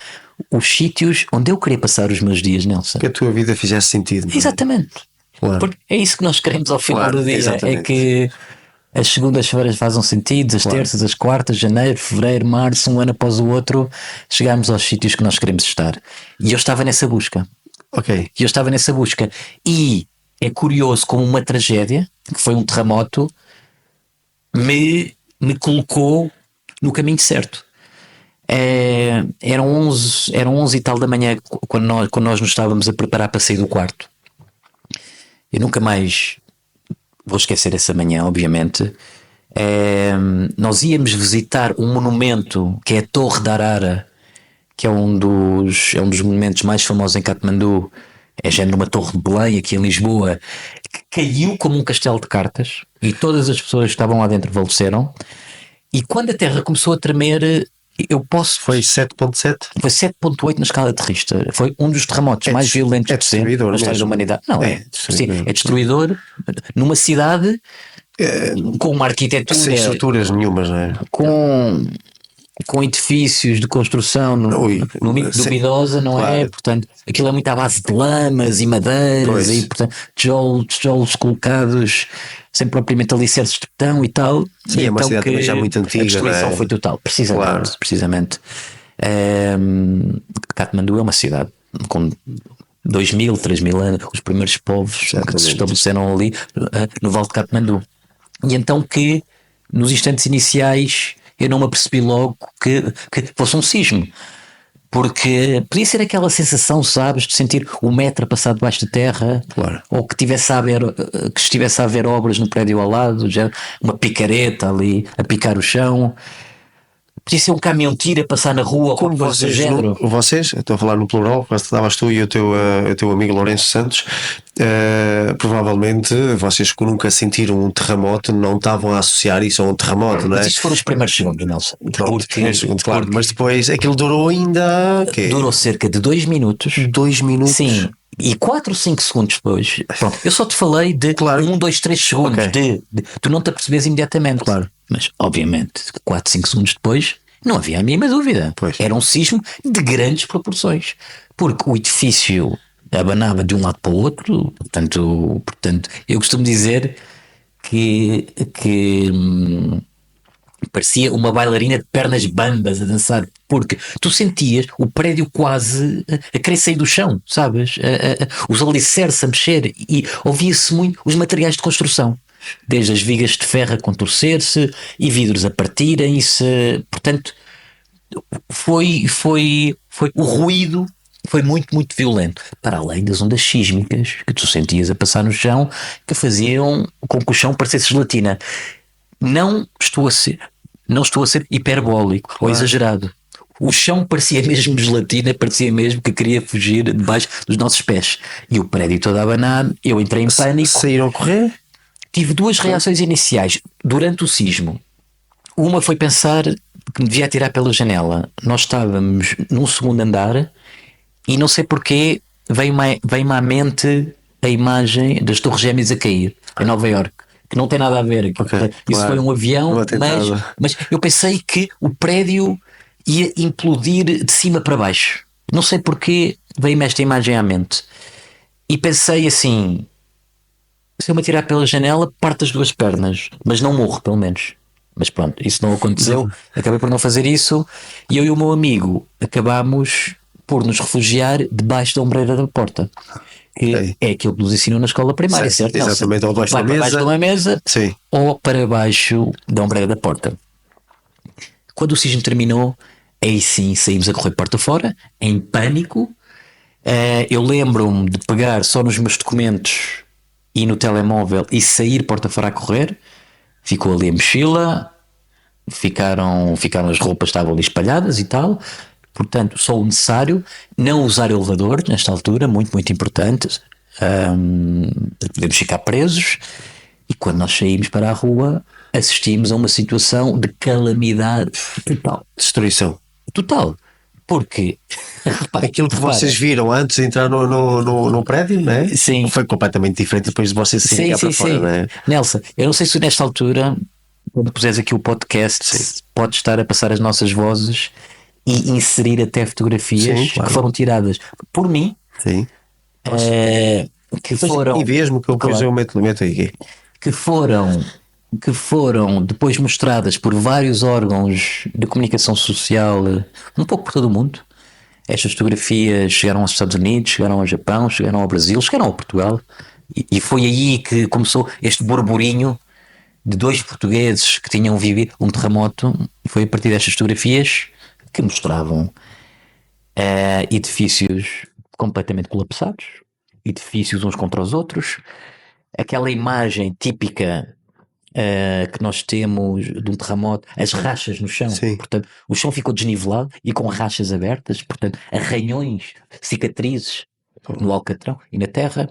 os sítios onde eu queria passar os meus dias, Nelson. Que a tua vida fizesse sentido. não é? Exatamente. Claro. Porque é isso que nós queremos ao final Claro, do dia. exatamente. É que as segundas-feiras fazem sentido, as Claro. terças, as quartas, janeiro, fevereiro, março, um ano após o outro, chegamos aos sítios que nós queremos estar. E eu estava nessa busca. Ok. E é curioso como uma tragédia, que foi um terremoto, me colocou no caminho certo. Eram 11 e tal da manhã quando nós nos estávamos a preparar para sair do quarto. Eu nunca mais vou esquecer essa manhã, obviamente. Nós íamos visitar um monumento que é a Torre da Arara, que é um dos monumentos mais famosos em Katmandu. É género uma torre de Belém aqui em Lisboa, que caiu como um castelo de cartas e todas as pessoas que estavam lá dentro faleceram. E quando a terra começou a tremer, Foi 7.7? foi 7.8 na escala de Richter. Foi um dos terremotos mais violentos é de sempre destruidor na história mesmo. da humanidade. Não, É destruidor. sim, é destruidor numa cidade com uma arquitetura, Sem estruturas nenhumas, não é? com edifícios de construção Ui, duvidosa, não é? claro. Portanto, aquilo é muito à base de lamas e madeiras Pois. e, portanto, tijolos colocados sem propriamente alicerces de betão e tal. Sim, E é uma então cidade que também já muito antiga, a destruição não é? foi total, precisamente. Claro. precisamente. Katmandu é uma cidade com 2.000, 3.000 anos, os primeiros povos que Exatamente. se estabeleceram ali no Vale de Katmandu. E então que nos instantes iniciais eu não me apercebi logo que fosse um sismo, porque podia ser aquela sensação, sabes, de sentir o metro a passar debaixo da terra, Claro. ou que estivesse a haver obras no prédio ao lado, já uma picareta ali a picar o chão. Podia ser um caminhão-tiro a passar na rua ou Como qualquer coisa do vocês, género. vocês, eu estou a falar no plural, quase estavas tu e o teu amigo Lourenço Santos, provavelmente vocês que nunca sentiram um terremoto não estavam a associar isso a um terremoto, não é? Mas isto foram os primeiros segundos, Nelson. Pronto, claro, mas depois aquilo durou ainda Durou cerca de 2 minutos. 2 minutos. Sim. E 4 ou 5 segundos depois, pronto, eu só te falei de Claro. 1, 2, 3 segundos, Ok. tu não te apercebes imediatamente. Claro. Mas, obviamente, 4, 5 segundos depois, não havia a mínima dúvida. Pois. Era um sismo de grandes proporções, porque o edifício abanava de um lado para o outro. Portanto eu costumo dizer que parecia uma bailarina de pernas bambas a dançar, porque tu sentias o prédio quase a querer sair do chão, sabes? Os alicerces a mexer, e ouvia-se muito os materiais de construção, desde as vigas de ferro a contorcer-se e vidros a partirem-se. Portanto, foi o ruído foi muito, muito violento, para além das ondas sísmicas que tu sentias a passar no chão, que faziam com que o chão parecesse gelatina. Não estou a ser hiperbólico ou exagerado. O chão parecia mesmo gelatina, parecia mesmo que queria fugir debaixo dos nossos pés. E o prédio todo a abanar, eu entrei em pânico. Saíram a correr? Tive 2 reações iniciais durante o sismo. Uma foi pensar, que me devia atirar pela janela. Nós estávamos num segundo andar e não sei porquê veio-me à mente a imagem das Torres Gêmeas a cair em Nova Iorque, que não tem nada a ver. Ok, Isso claro. foi um avião, Não atentado. mas eu pensei que o prédio ia implodir de cima para baixo. Não sei porquê veio-me esta imagem à mente. E pensei assim: se eu me atirar pela janela, parto as duas pernas, mas não morro, pelo menos. Mas pronto, isso não aconteceu. Acabei por não fazer isso. E eu e o meu amigo acabámos por nos refugiar debaixo da ombreira da porta, que Ok. é aquilo que nos ensinam na escola primária, certo? Nelson? Exatamente, ou debaixo Vai da para baixo mesa. de uma mesa Sim. ou para baixo da ombreira da porta. Quando o sismo terminou, aí sim saímos a correr porta fora, em pânico. Eu lembro-me de pegar só nos meus documentos e no telemóvel e sair porta fora a correr. Ficou ali a mochila, ficaram as roupas, estavam ali espalhadas e tal. Portanto, só o necessário, não usar elevador nesta altura, muito, muito importante. Podemos ficar presos. E quando nós saímos para a rua, assistimos a uma situação de calamidade total. Destruição. Total. Porque repara, Aquilo que repara, vocês viram antes de entrar no prédio, não é? Sim. Foi completamente diferente depois de vocês saírem cá sim, para fora, sim. não é? Nelson, eu não sei se nesta altura, quando puseres aqui o podcast, pode estar a passar as nossas vozes e inserir até fotografias Sim, claro. que foram tiradas por mim, Sim. que foram, E mesmo que eu depois claro, eu meto aqui. que foram que foram depois mostradas por vários órgãos de comunicação social, um pouco por todo o mundo. Estas fotografias chegaram aos Estados Unidos, chegaram ao Japão, chegaram ao Brasil, chegaram ao Portugal. E foi aí que começou este burburinho de dois portugueses que tinham vivido um terremoto. Foi a partir destas fotografias que mostravam edifícios completamente colapsados, edifícios uns contra os outros, aquela imagem típica que nós temos de um terremoto, as rachas no chão. Sim. Portanto, o chão ficou desnivelado e com rachas abertas, portanto, arranhões, cicatrizes no alcatrão e na terra.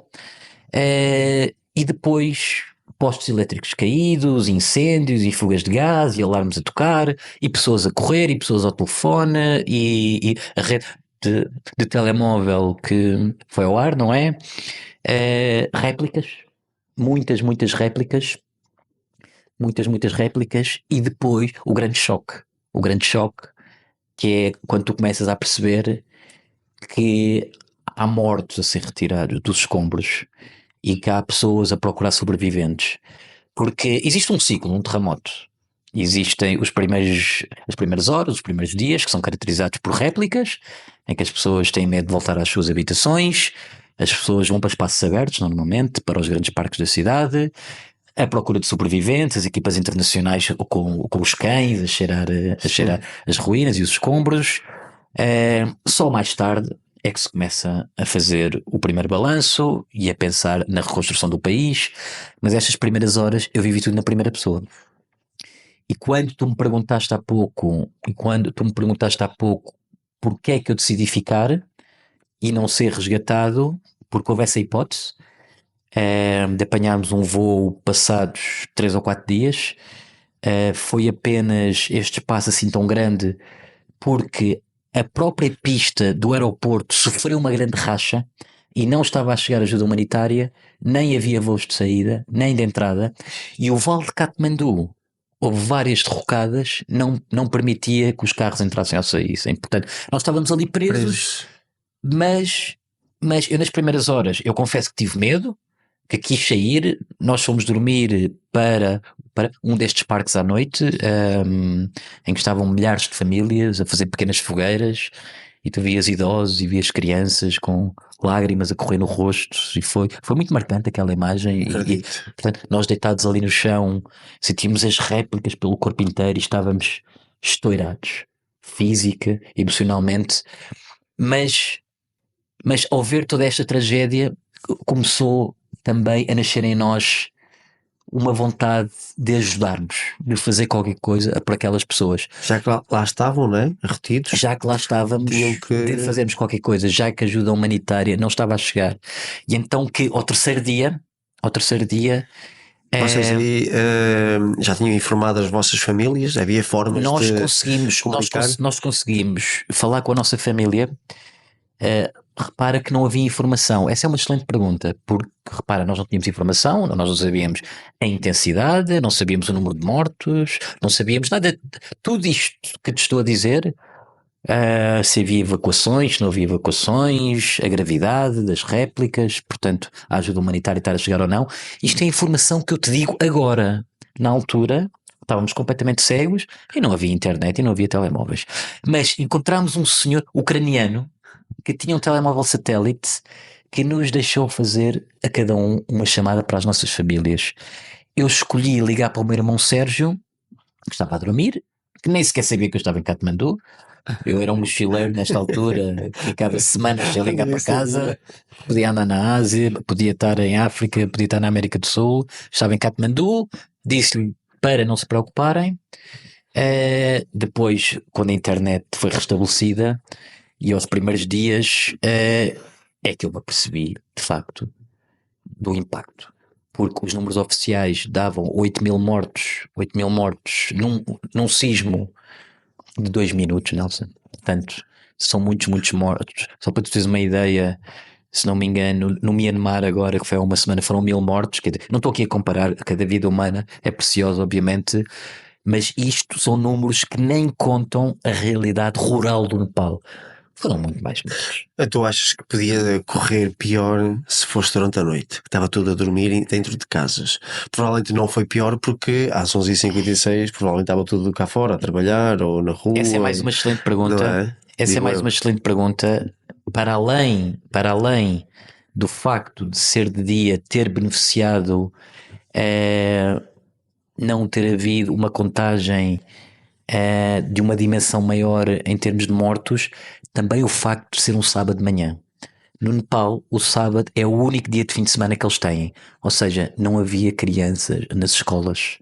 E depois postes elétricos caídos, incêndios e fugas de gás e alarmes a tocar e pessoas a correr e pessoas ao telefone e a rede de telemóvel que foi ao ar, não é? Réplicas, muitas réplicas, muitas réplicas, e depois o grande choque que é quando tu começas a perceber que há mortos a ser retirados dos escombros e que há pessoas a procurar sobreviventes, porque existe um ciclo, um terremoto. Existem as primeiras horas, os primeiros dias, que são caracterizados por réplicas, em que as pessoas têm medo de voltar às suas habitações, as pessoas vão para espaços abertos, normalmente, para os grandes parques da cidade, à procura de sobreviventes, as equipas internacionais com os cães a cheirar as ruínas e os escombros. Só mais tarde é que se começa a fazer o primeiro balanço e a pensar na reconstrução do país, mas estas primeiras horas eu vivi tudo na primeira pessoa. E quando tu me perguntaste há pouco porque é que eu decidi ficar e não ser resgatado, porque houve essa hipótese de apanharmos um voo passados 3 ou 4 dias, foi apenas este espaço assim tão grande porque a própria pista do aeroporto sofreu uma grande racha e não estava a chegar ajuda humanitária, nem havia voos de saída, nem de entrada, e o vale de Katmandu houve várias derrocadas, não permitia que os carros entrassem ou saíssem. Portanto, nós estávamos ali presos. Mas eu nas primeiras horas, eu confesso que tive medo, que quis sair. Nós fomos dormir para um destes parques à noite, em que estavam milhares de famílias a fazer pequenas fogueiras, e tu vias idosos e vias crianças com lágrimas a correr no rosto, e foi muito marcante aquela imagem. E, portanto, nós deitados ali no chão, sentimos as réplicas pelo corpo inteiro e estávamos estourados, física, emocionalmente, mas ao ver toda esta tragédia, começou também a nascer em nós uma vontade de ajudarmos, de fazer qualquer coisa para aquelas pessoas. Já que lá estavam, não é? Retidos. Já que lá estávamos, de fazermos qualquer coisa, já que a ajuda humanitária não estava a chegar. E então que ao terceiro dia, Vocês aí já tinham informado as vossas famílias? Havia formas Nós de conseguimos, comunicar? nós conseguimos falar com a nossa família. Repara que não havia informação. Essa é uma excelente pergunta, porque repara, nós não tínhamos informação, nós não sabíamos a intensidade, não sabíamos o número de mortos, não sabíamos nada. Tudo isto que te estou a dizer, se havia evacuações, se não havia evacuações, a gravidade das réplicas, portanto, a ajuda humanitária estar a chegar ou não. Isto é informação que eu te digo agora. Na altura, estávamos completamente cegos e não havia internet e não havia telemóveis. Mas encontramos um senhor ucraniano que tinha um telemóvel satélite que nos deixou fazer a cada um uma chamada para as nossas famílias. Eu escolhi ligar para o meu irmão Sérgio, que estava a dormir, que nem sequer sabia que eu estava em Katmandu. Eu era um mochileiro nesta altura, ficava semanas sem ligar para casa, podia andar na Ásia, podia estar em África, podia estar na América do Sul, estava em Katmandu, disse-lhe para não se preocuparem. Depois, quando a internet foi restabelecida, e aos primeiros dias é que eu me apercebi, de facto, do impacto. Porque os números oficiais davam 8 mil mortos num sismo de 2 minutos, Nelson. Portanto, são muitos mortos. Só para tu teres uma ideia, se não me engano, no Myanmar agora, que foi há uma semana, foram 1000 mortos. Não estou aqui a comparar, cada vida humana é preciosa, obviamente, mas isto são números que nem contam a realidade rural do Nepal. Foram muito mais mortos. Tu achas que podia correr pior se fosse durante a noite? Que estava tudo a dormir dentro de casas. Provavelmente não foi pior porque às 11h56 provavelmente estava tudo cá fora a trabalhar ou na rua. Essa é mais uma excelente pergunta. É? Essa é Digo mais eu. uma excelente pergunta. Para além do facto de ser de dia ter beneficiado não ter havido uma contagem de uma dimensão maior em termos de mortos, também o facto de ser um sábado de manhã. No Nepal, o sábado é o único dia de fim de semana que eles têm. Ou seja, não havia crianças nas escolas.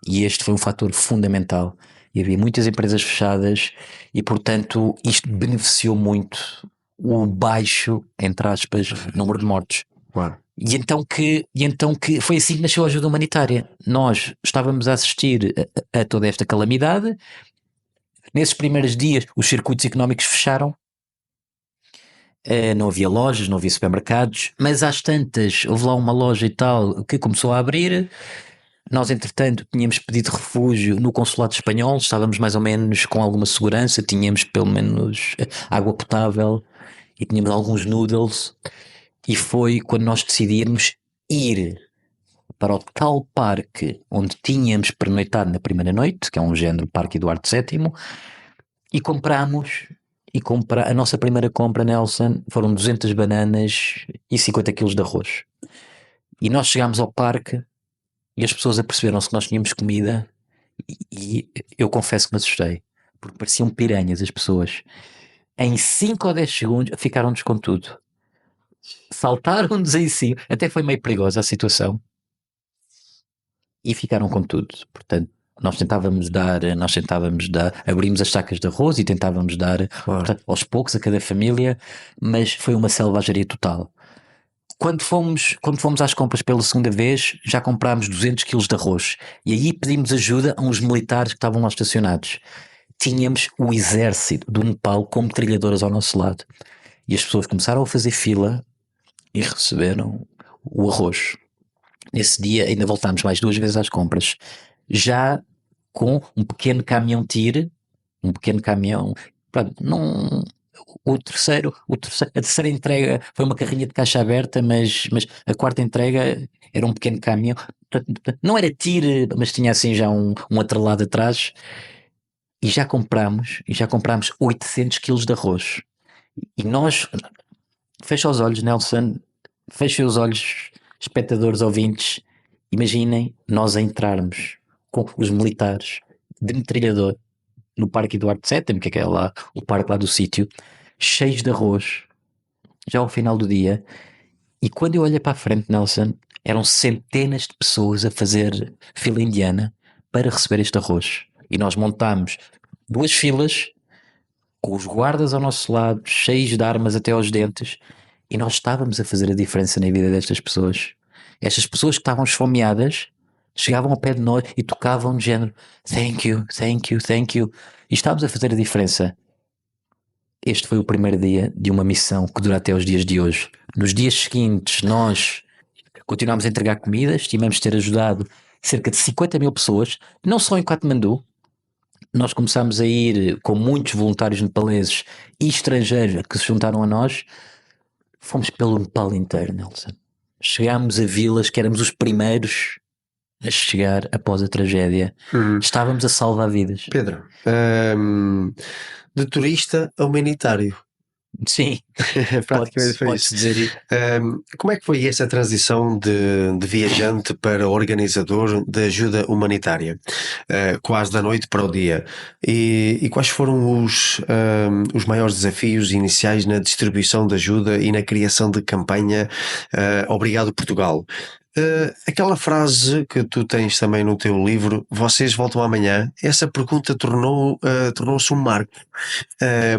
E este foi um fator fundamental. E havia muitas empresas fechadas e, portanto, isto beneficiou muito o baixo, entre aspas, número de mortos. Claro. E então que foi assim que nasceu a ajuda humanitária. Nós estávamos a assistir a toda esta calamidade. Nesses primeiros dias, os circuitos económicos fecharam. Não havia lojas, não havia supermercados, mas às tantas houve lá uma loja e tal que começou a abrir. Nós, entretanto, tínhamos pedido refúgio no consulado espanhol, estávamos mais ou menos com alguma segurança, tínhamos pelo menos água potável e tínhamos alguns noodles. E foi quando nós decidimos ir para o tal parque onde tínhamos pernoitado na primeira noite, que é um género Parque Eduardo VII, e comprámos. A nossa primeira compra, Nelson, foram 200 bananas e 50 quilos de arroz. E nós chegámos ao parque e as pessoas aperceberam-se que nós tínhamos comida e eu confesso que me assustei, porque pareciam piranhas as pessoas. Em 5 ou 10 segundos ficaram-nos com tudo. Saltaram-nos em cima, até foi meio perigosa a situação. E ficaram com tudo. Portanto, nós tentávamos dar, abrimos as sacas de arroz e tentávamos dar portanto, aos poucos a cada família, mas foi uma selvageria total. Quando fomos às compras pela segunda vez, já comprámos 200 quilos de arroz e aí pedimos ajuda a uns militares que estavam lá estacionados. Tínhamos o exército do Nepal como trilhadoras ao nosso lado e as pessoas começaram a fazer fila e receberam o arroz. Nesse dia ainda voltámos mais 2 vezes às compras, já com um pequeno caminhão tire, um pequeno caminhão, pronto, não... A terceira entrega foi uma carrinha de caixa aberta, mas a quarta entrega era um pequeno caminhão. Não era tire, mas tinha assim já um atrelado atrás. E já comprámos 800 quilos de arroz. E nós, fecha os olhos, Nelson, fecha os olhos, espectadores, ouvintes, imaginem nós a entrarmos com os militares de metralhador no Parque Eduardo VII, que é lá o parque lá do sítio, cheios de arroz, já ao final do dia, e quando eu olhei para a frente, Nelson, eram centenas de pessoas a fazer fila indiana para receber este arroz. E nós montámos 2 filas, com os guardas ao nosso lado, cheios de armas até aos dentes, e nós estávamos a fazer a diferença na vida destas pessoas. Estas pessoas que estavam esfomeadas, chegavam ao pé de nós e tocavam de género thank you, thank you, thank you, e estávamos a fazer a diferença. Este foi o primeiro dia de uma missão que dura até os dias de hoje. Nos dias seguintes nós continuámos a entregar comidas, estimamos ter ajudado cerca de 50 mil pessoas, não só em Katmandu. Nós começámos a ir com muitos voluntários nepaleses e estrangeiros que se juntaram a nós. Fomos pelo Nepal inteiro, Nelson. Chegámos a vilas que éramos os primeiros a chegar após a tragédia. Estávamos a salvar vidas. Pedro, de turista a humanitário. Sim, Praticamente foi pode-se isso. dizer isso. Como é que foi essa transição de viajante para organizador de ajuda humanitária? Quase da noite para o dia. E quais foram os maiores desafios iniciais na distribuição de ajuda e na criação de campanha Obrigado Portugal? Aquela frase que tu tens também no teu livro, vocês voltam amanhã, essa pergunta tornou-se um marco.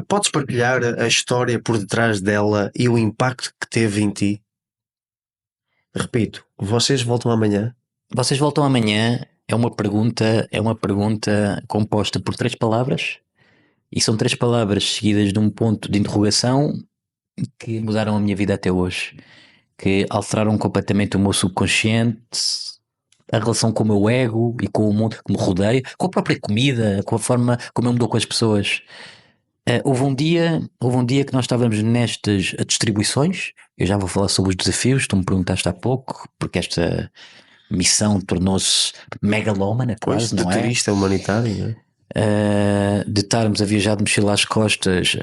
Podes partilhar a história por detrás dela e o impacto que teve em ti? Repito, vocês voltam amanhã? Vocês voltam amanhã é uma pergunta composta por 3 palavras, e são 3 palavras seguidas de um ponto de interrogação que mudaram a minha vida até hoje, que alteraram completamente o meu subconsciente, a relação com o meu ego e com o mundo que me rodeia, com a própria comida, com a forma como eu me dou com as pessoas. Houve um dia que nós estávamos nestas distribuições. Eu já vou falar sobre os desafios, tu me perguntaste há pouco, porque esta missão tornou-se megalómana quase, De não é? turista humanitário, não é? De estarmos a viajar de mochila às costas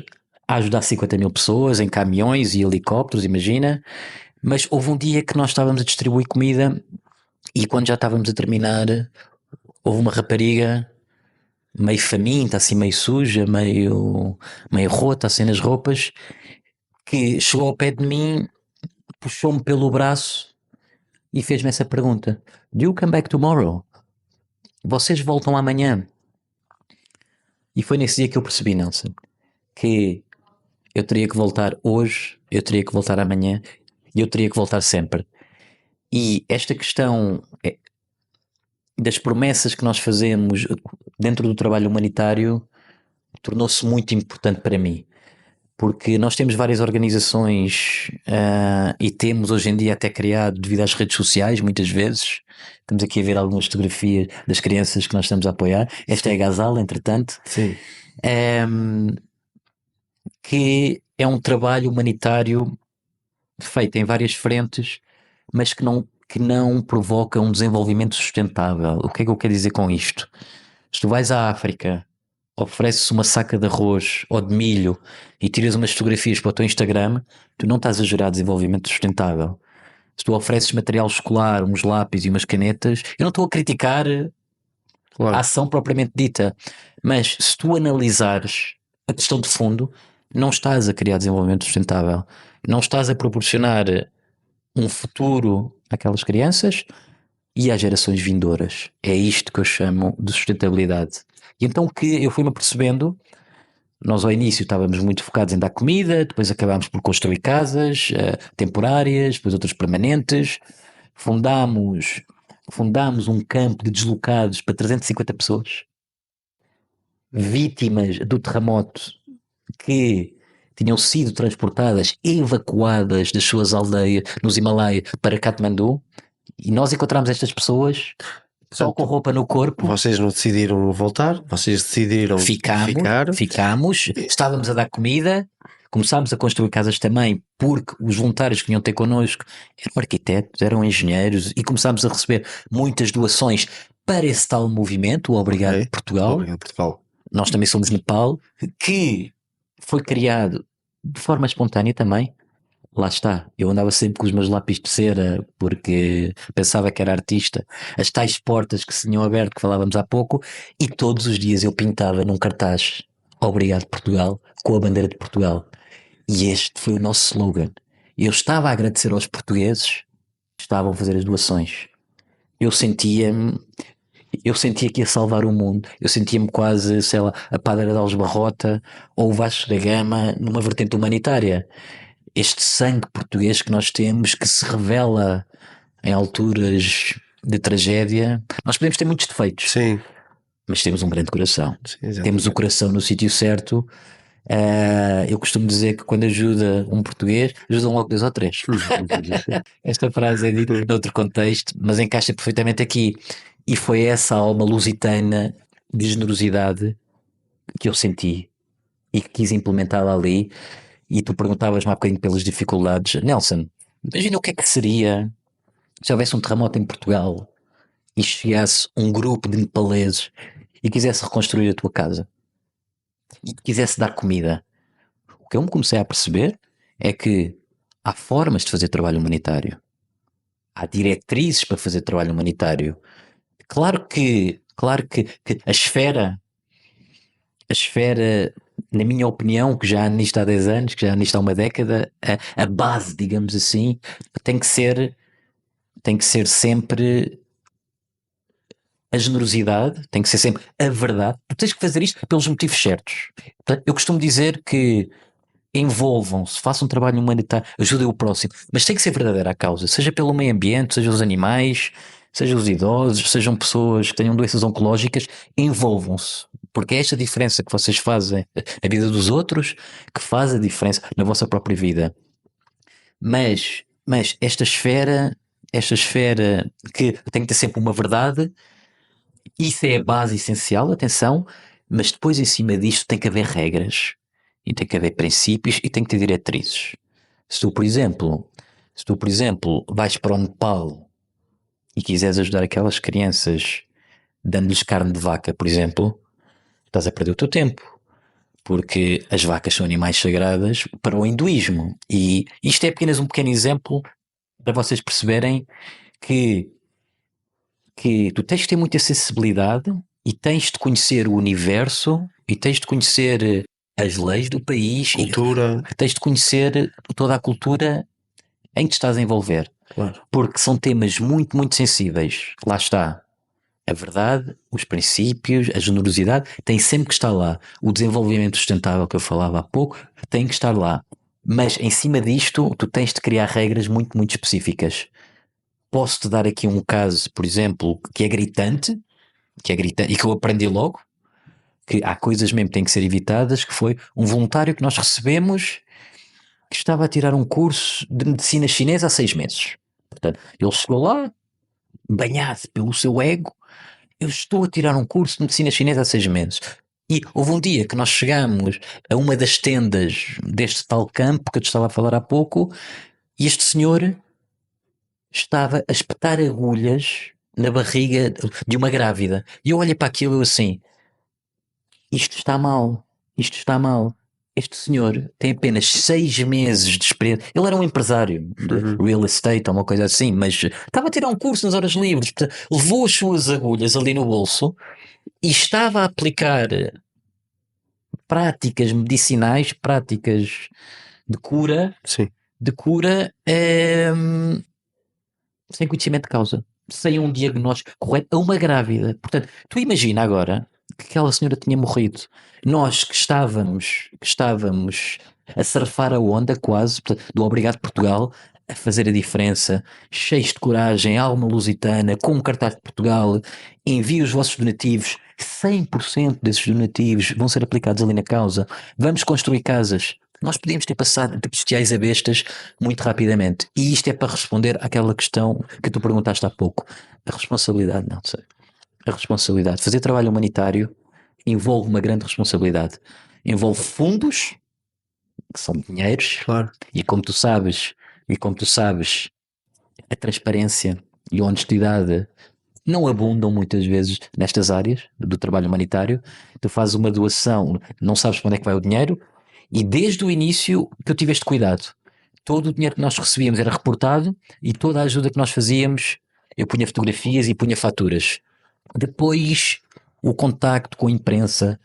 a ajudar 50 mil pessoas em caminhões e helicópteros, imagina. Mas houve um dia que nós estávamos a distribuir comida e quando já estávamos a terminar, houve uma rapariga meio faminta, assim meio suja, meio rota, assim nas roupas, que chegou ao pé de mim, puxou-me pelo braço e fez-me essa pergunta: Do you come back tomorrow? Vocês voltam amanhã? E foi nesse dia que eu percebi, Nelson, que eu teria que voltar hoje, eu teria que voltar amanhã e eu teria que voltar sempre. E esta questão das promessas que nós fazemos dentro do trabalho humanitário tornou-se muito importante para mim, porque nós temos várias organizações e temos hoje em dia até criado devido às redes sociais, muitas vezes. Estamos aqui a ver algumas fotografias das crianças que nós estamos a apoiar. Esta é a Gazal, entretanto. Sim. Que é um trabalho humanitário feito em várias frentes, mas que não provoca um desenvolvimento sustentável. O que é que eu quero dizer com isto? Se tu vais à África, ofereces uma saca de arroz ou de milho e tiras umas fotografias para o teu Instagram, tu não estás a gerar desenvolvimento sustentável. Se tu ofereces material escolar, uns lápis e umas canetas, eu não estou a criticar a ação propriamente dita, mas se tu analisares a questão de fundo, não estás a criar desenvolvimento sustentável, não estás a proporcionar um futuro àquelas crianças e às gerações vindouras. É isto que eu chamo de sustentabilidade. E então que eu fui-me apercebendo, nós ao início estávamos muito focados em dar comida, depois acabámos por construir casas temporárias, depois outras permanentes, fundámos um campo de deslocados para 350 pessoas, vítimas do terremoto que tinham sido transportadas, evacuadas das suas aldeias nos Himalaias para Katmandu, e nós encontramos estas pessoas só com roupa no corpo. Vocês não decidiram voltar, vocês decidiram ficar. Ficámos, estávamos a dar comida, começámos a construir casas também, porque os voluntários que vinham ter connosco eram arquitetos, eram engenheiros, e começámos a receber muitas doações para esse tal movimento, o Obrigado Portugal. Obrigado Portugal. Nós também somos Nepal, que foi criado de forma espontânea também. Lá está, eu andava sempre com os meus lápis de cera porque pensava que era artista, as tais portas que se tinham aberto que falávamos há pouco, e todos os dias eu pintava num cartaz Obrigado Portugal, com a bandeira de Portugal, e este foi o nosso slogan. Eu estava a agradecer aos portugueses que estavam a fazer as doações. Eu sentia que ia salvar o mundo. Eu sentia-me quase, sei lá, a Padre de Alves Barrota ou o Vasco da Gama numa vertente humanitária. Este sangue português que nós temos, que se revela em alturas de tragédia. Nós podemos ter muitos defeitos, Sim, mas temos um grande coração. sim, exato. Temos o coração no sítio certo. Eu costumo dizer que quando ajuda um português, ajudam logo 2 ou 3. Esta frase é dita noutro contexto, mas encaixa perfeitamente aqui. E foi essa alma lusitana de generosidade que eu senti e que quis implementá-la ali. E tu perguntavas-me há bocadinho pelas dificuldades. Nelson, imagina o que é que seria se houvesse um terremoto em Portugal e chegasse um grupo de nepaleses e quisesse reconstruir a tua casa e te quisesse dar comida. O que eu me comecei a perceber é que há formas de fazer trabalho humanitário, há diretrizes para fazer trabalho humanitário. Claro que a esfera, na minha opinião, que já ando nisto há 10 anos, que já ando nisto há uma década, a base, digamos assim, tem que ser sempre a generosidade, tem que ser sempre a verdade. Tu tens que fazer isto pelos motivos certos. Portanto, eu costumo dizer que envolvam-se, façam um trabalho humanitário, ajudem o próximo, mas tem que ser verdadeira a causa, seja pelo meio ambiente, seja os animais, seja os idosos, sejam pessoas que tenham doenças oncológicas, envolvam-se, porque é esta diferença que vocês fazem na vida dos outros que faz a diferença na vossa própria vida. Mas esta esfera que tem que ter sempre uma verdade, isso é a base essencial, atenção, mas depois em cima disto tem que haver regras e tem que haver princípios e tem que ter diretrizes. Se tu, por exemplo, vais para o Nepal e quiseres ajudar aquelas crianças dando-lhes carne de vaca, por exemplo, estás a perder o teu tempo. Porque as vacas são animais sagradas para o hinduísmo. E isto é apenas um pequeno exemplo para vocês perceberem que tu tens de ter muita sensibilidade e tens de conhecer o universo e tens de conhecer as leis do país Cultura. e tens de conhecer toda a cultura em que te estás a envolver. Claro. Porque são temas muito, muito sensíveis. Lá está. A verdade, os princípios, a generosidade tem sempre que estar lá. O desenvolvimento sustentável que eu falava há pouco tem que estar lá. Mas em cima disto, tu tens de criar regras muito, muito específicas. Posso-te dar aqui um caso, por exemplo, que é gritante e que eu aprendi logo, que há coisas mesmo que têm que ser evitadas, que foi um voluntário que nós recebemos que estava a tirar um curso de medicina chinesa há 6 meses. Portanto, ele chegou lá, banhado pelo seu ego, eu estou a tirar um curso de medicina chinesa há 6 meses. E houve um dia que nós chegamos a uma das tendas deste tal campo que eu te estava a falar há pouco, e este senhor estava a espetar agulhas na barriga de uma grávida. E eu olhei para aquilo assim, isto está mal, isto está mal. Este senhor tem apenas 6 meses de experiência. Ele era um empresário de real estate ou uma coisa assim, mas estava a tirar um curso nas horas livres. Portanto, levou as suas agulhas ali no bolso e estava a aplicar práticas medicinais, práticas de cura, Sim. sem conhecimento de causa, sem um diagnóstico correto a uma grávida. Portanto, tu imagina agora que aquela senhora tinha morrido. Nós que estávamos a surfar a onda quase, portanto, do Obrigado Portugal, a fazer a diferença, cheios de coragem, alma lusitana, com um cartaz de Portugal, envie os vossos donativos, 100% desses donativos vão ser aplicados ali na causa, vamos construir casas. Nós podíamos ter passado de bestiais a bestas muito rapidamente. E isto é para responder àquela questão que tu perguntaste há pouco. A responsabilidade, não sei. A responsabilidade. Fazer trabalho humanitário envolve uma grande responsabilidade. Envolve fundos, que são dinheiros, Claro. e como tu sabes, a transparência e a honestidade não abundam muitas vezes nestas áreas do trabalho humanitário. Tu fazes uma doação, não sabes para onde é que vai o dinheiro, e desde o início que eu tive este cuidado. Todo o dinheiro que nós recebíamos era reportado e toda a ajuda que nós fazíamos, eu punha fotografias e punha faturas. Depois, o contacto com a imprensa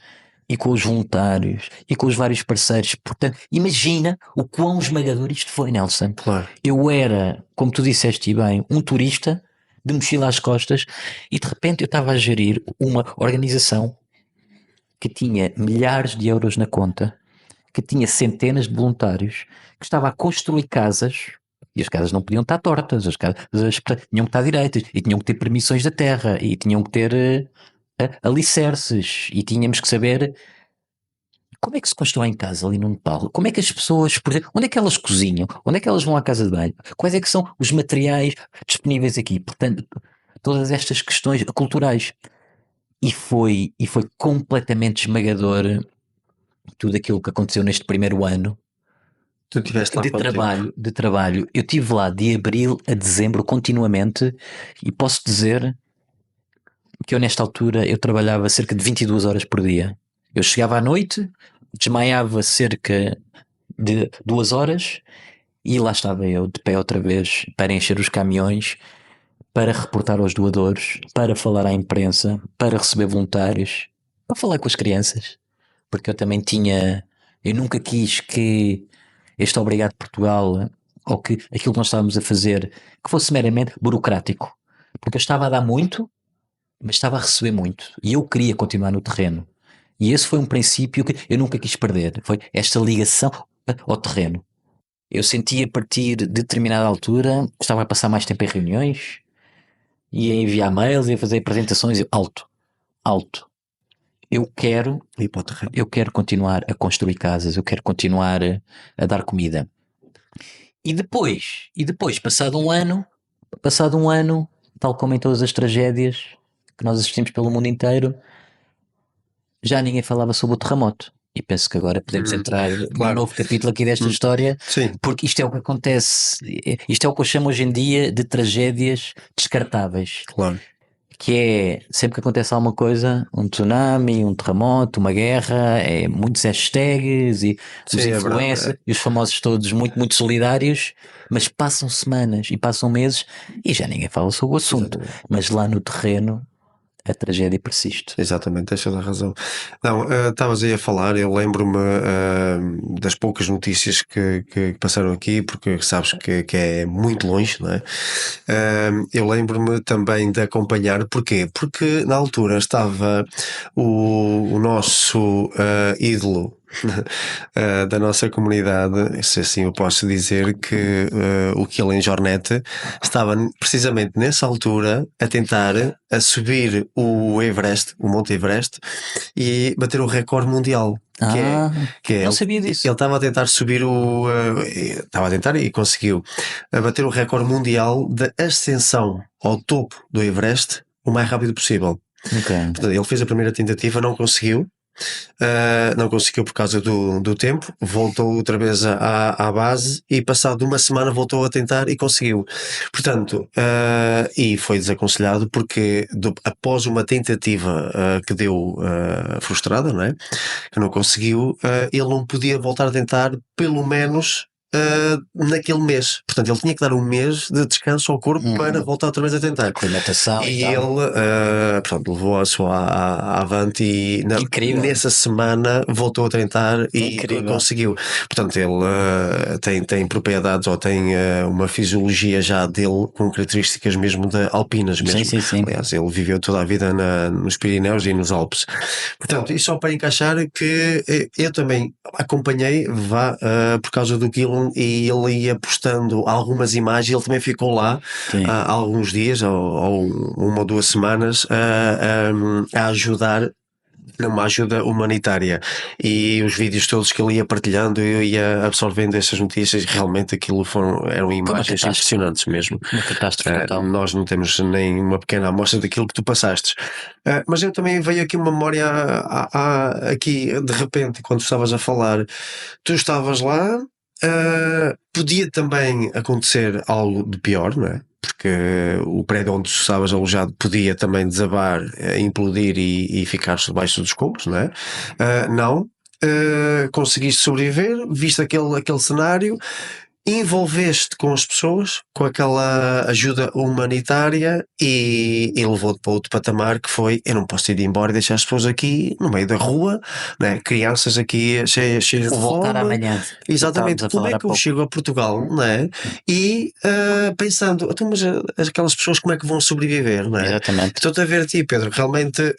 e com os voluntários e com os vários parceiros. Portanto, imagina o quão esmagador isto foi, Nelson. Claro. Eu era, como tu disseste bem, um turista de mochila às costas e de repente eu estava a gerir uma organização que tinha milhares de euros na conta, que tinha centenas de voluntários, que estava a construir casas E as casas não podiam estar tortas, as casas tinham que estar direitas, e tinham que ter permissões da terra, e tinham que ter alicerces, e tínhamos que saber como é que se constrói em casa ali no Nepal, como é que as pessoas, por exemplo, onde é que elas cozinham, onde é que elas vão à casa de banho, quais é que são os materiais disponíveis aqui, portanto, todas estas questões culturais. E foi completamente esmagador tudo aquilo que aconteceu neste primeiro ano Tu estiveste lá quanto tempo? de trabalho. Eu estive lá de abril a dezembro continuamente e posso dizer que eu nesta altura eu trabalhava cerca de 22 horas por dia. Eu chegava à noite, desmaiava cerca de 2 horas e lá estava eu de pé outra vez para encher os caminhões, para reportar aos doadores, para falar à imprensa, para receber voluntários, para falar com as crianças, porque eu nunca quis que este Obrigado Portugal, ou que aquilo que nós estávamos a fazer, que fosse meramente burocrático, porque eu estava a dar muito, mas estava a receber muito, e eu queria continuar no terreno, e esse foi um princípio que eu nunca quis perder, foi esta ligação ao terreno. Eu sentia a partir de determinada altura, estava a passar mais tempo em reuniões, ia enviar mails, ia fazer apresentações, alto. Eu quero, Ir para o terreno. eu quero continuar a construir casas, eu quero continuar a dar comida. E depois, passado um ano, tal como em todas as tragédias que nós assistimos pelo mundo inteiro, já ninguém falava sobre o terremoto. E penso que agora podemos entrar num claro. novo capítulo aqui desta história, Sim, porque isto é o que acontece, isto é o que eu chamo hoje em dia de tragédias descartáveis. claro. Que é, sempre que acontece alguma coisa, um tsunami, um terremoto, uma guerra, é muitos hashtags e os Sim, é influencers verdade. e os famosos todos muito, muito solidários, mas passam semanas e passam meses e já ninguém fala sobre o assunto. Mas lá no terreno a tragédia persiste. Exatamente, tens toda a razão. Não, estavas aí a falar, eu lembro-me das poucas notícias que passaram aqui, porque sabes que é muito longe, não é? Eu lembro-me também de acompanhar, porquê? Porque na altura estava o nosso ídolo da nossa comunidade, se assim eu posso dizer, que o Killing Jornet estava precisamente nessa altura a tentar a subir o Everest, o Monte Everest, e bater o recorde mundial. Que é Não ele sabia disso. estava a tentar subir estava a tentar e conseguiu bater o recorde mundial da ascensão ao topo do Everest o mais rápido possível. Ok. Portanto, ele fez a primeira tentativa, não conseguiu. Não conseguiu por causa do tempo, voltou outra vez à base e passado uma semana voltou a tentar e conseguiu. Portanto, e foi desaconselhado porque após uma tentativa que deu frustrada, não é? Que não conseguiu, ele não podia voltar a tentar pelo menos naquele mês. Portanto, ele tinha que dar um mês de descanso ao corpo para voltar outra vez a tentar. Aclimatação E e tal. ele, portanto, levou a sua avante e Incrível. nessa semana voltou a tentar e Incrível. conseguiu. Portanto, ele tem propriedades ou tem uma fisiologia já dele com características mesmo de alpinas mesmo. Sim. Aliás, ele viveu toda a vida nos Pirineus e nos Alpes. Portanto, e só para encaixar que eu também acompanhei, por causa do Gillen, e ele ia postando algumas imagens, ele também ficou lá Sim. há alguns dias ou uma ou 2 semanas a ajudar numa ajuda humanitária, e os vídeos todos que ele ia partilhando, eu ia absorvendo essas notícias, realmente aquilo eram imagens catástrofe. impressionantes mesmo. Uma catástrofe total. Nós não temos nem uma pequena amostra daquilo que tu passaste. Mas eu também veio aqui uma memória aqui de repente, quando estavas a falar, tu estavas lá, podia também acontecer algo de pior, não é? Porque o prédio onde tu estavas alojado podia também desabar, implodir e ficar debaixo dos escombros, não é? Não. Conseguiste sobreviver, viste aquele cenário, envolveste com as pessoas, com aquela ajuda humanitária e levou-te para outro patamar, que foi: eu não posso ir embora e deixar as pessoas aqui no meio da rua, né? Crianças aqui cheias de Voltar fome. amanhã. Exatamente, como é que eu chego a Portugal, não é? E pensando, então, mas aquelas pessoas como é que vão sobreviver, não é? Exatamente. Estou-te a ver a ti, Pedro, realmente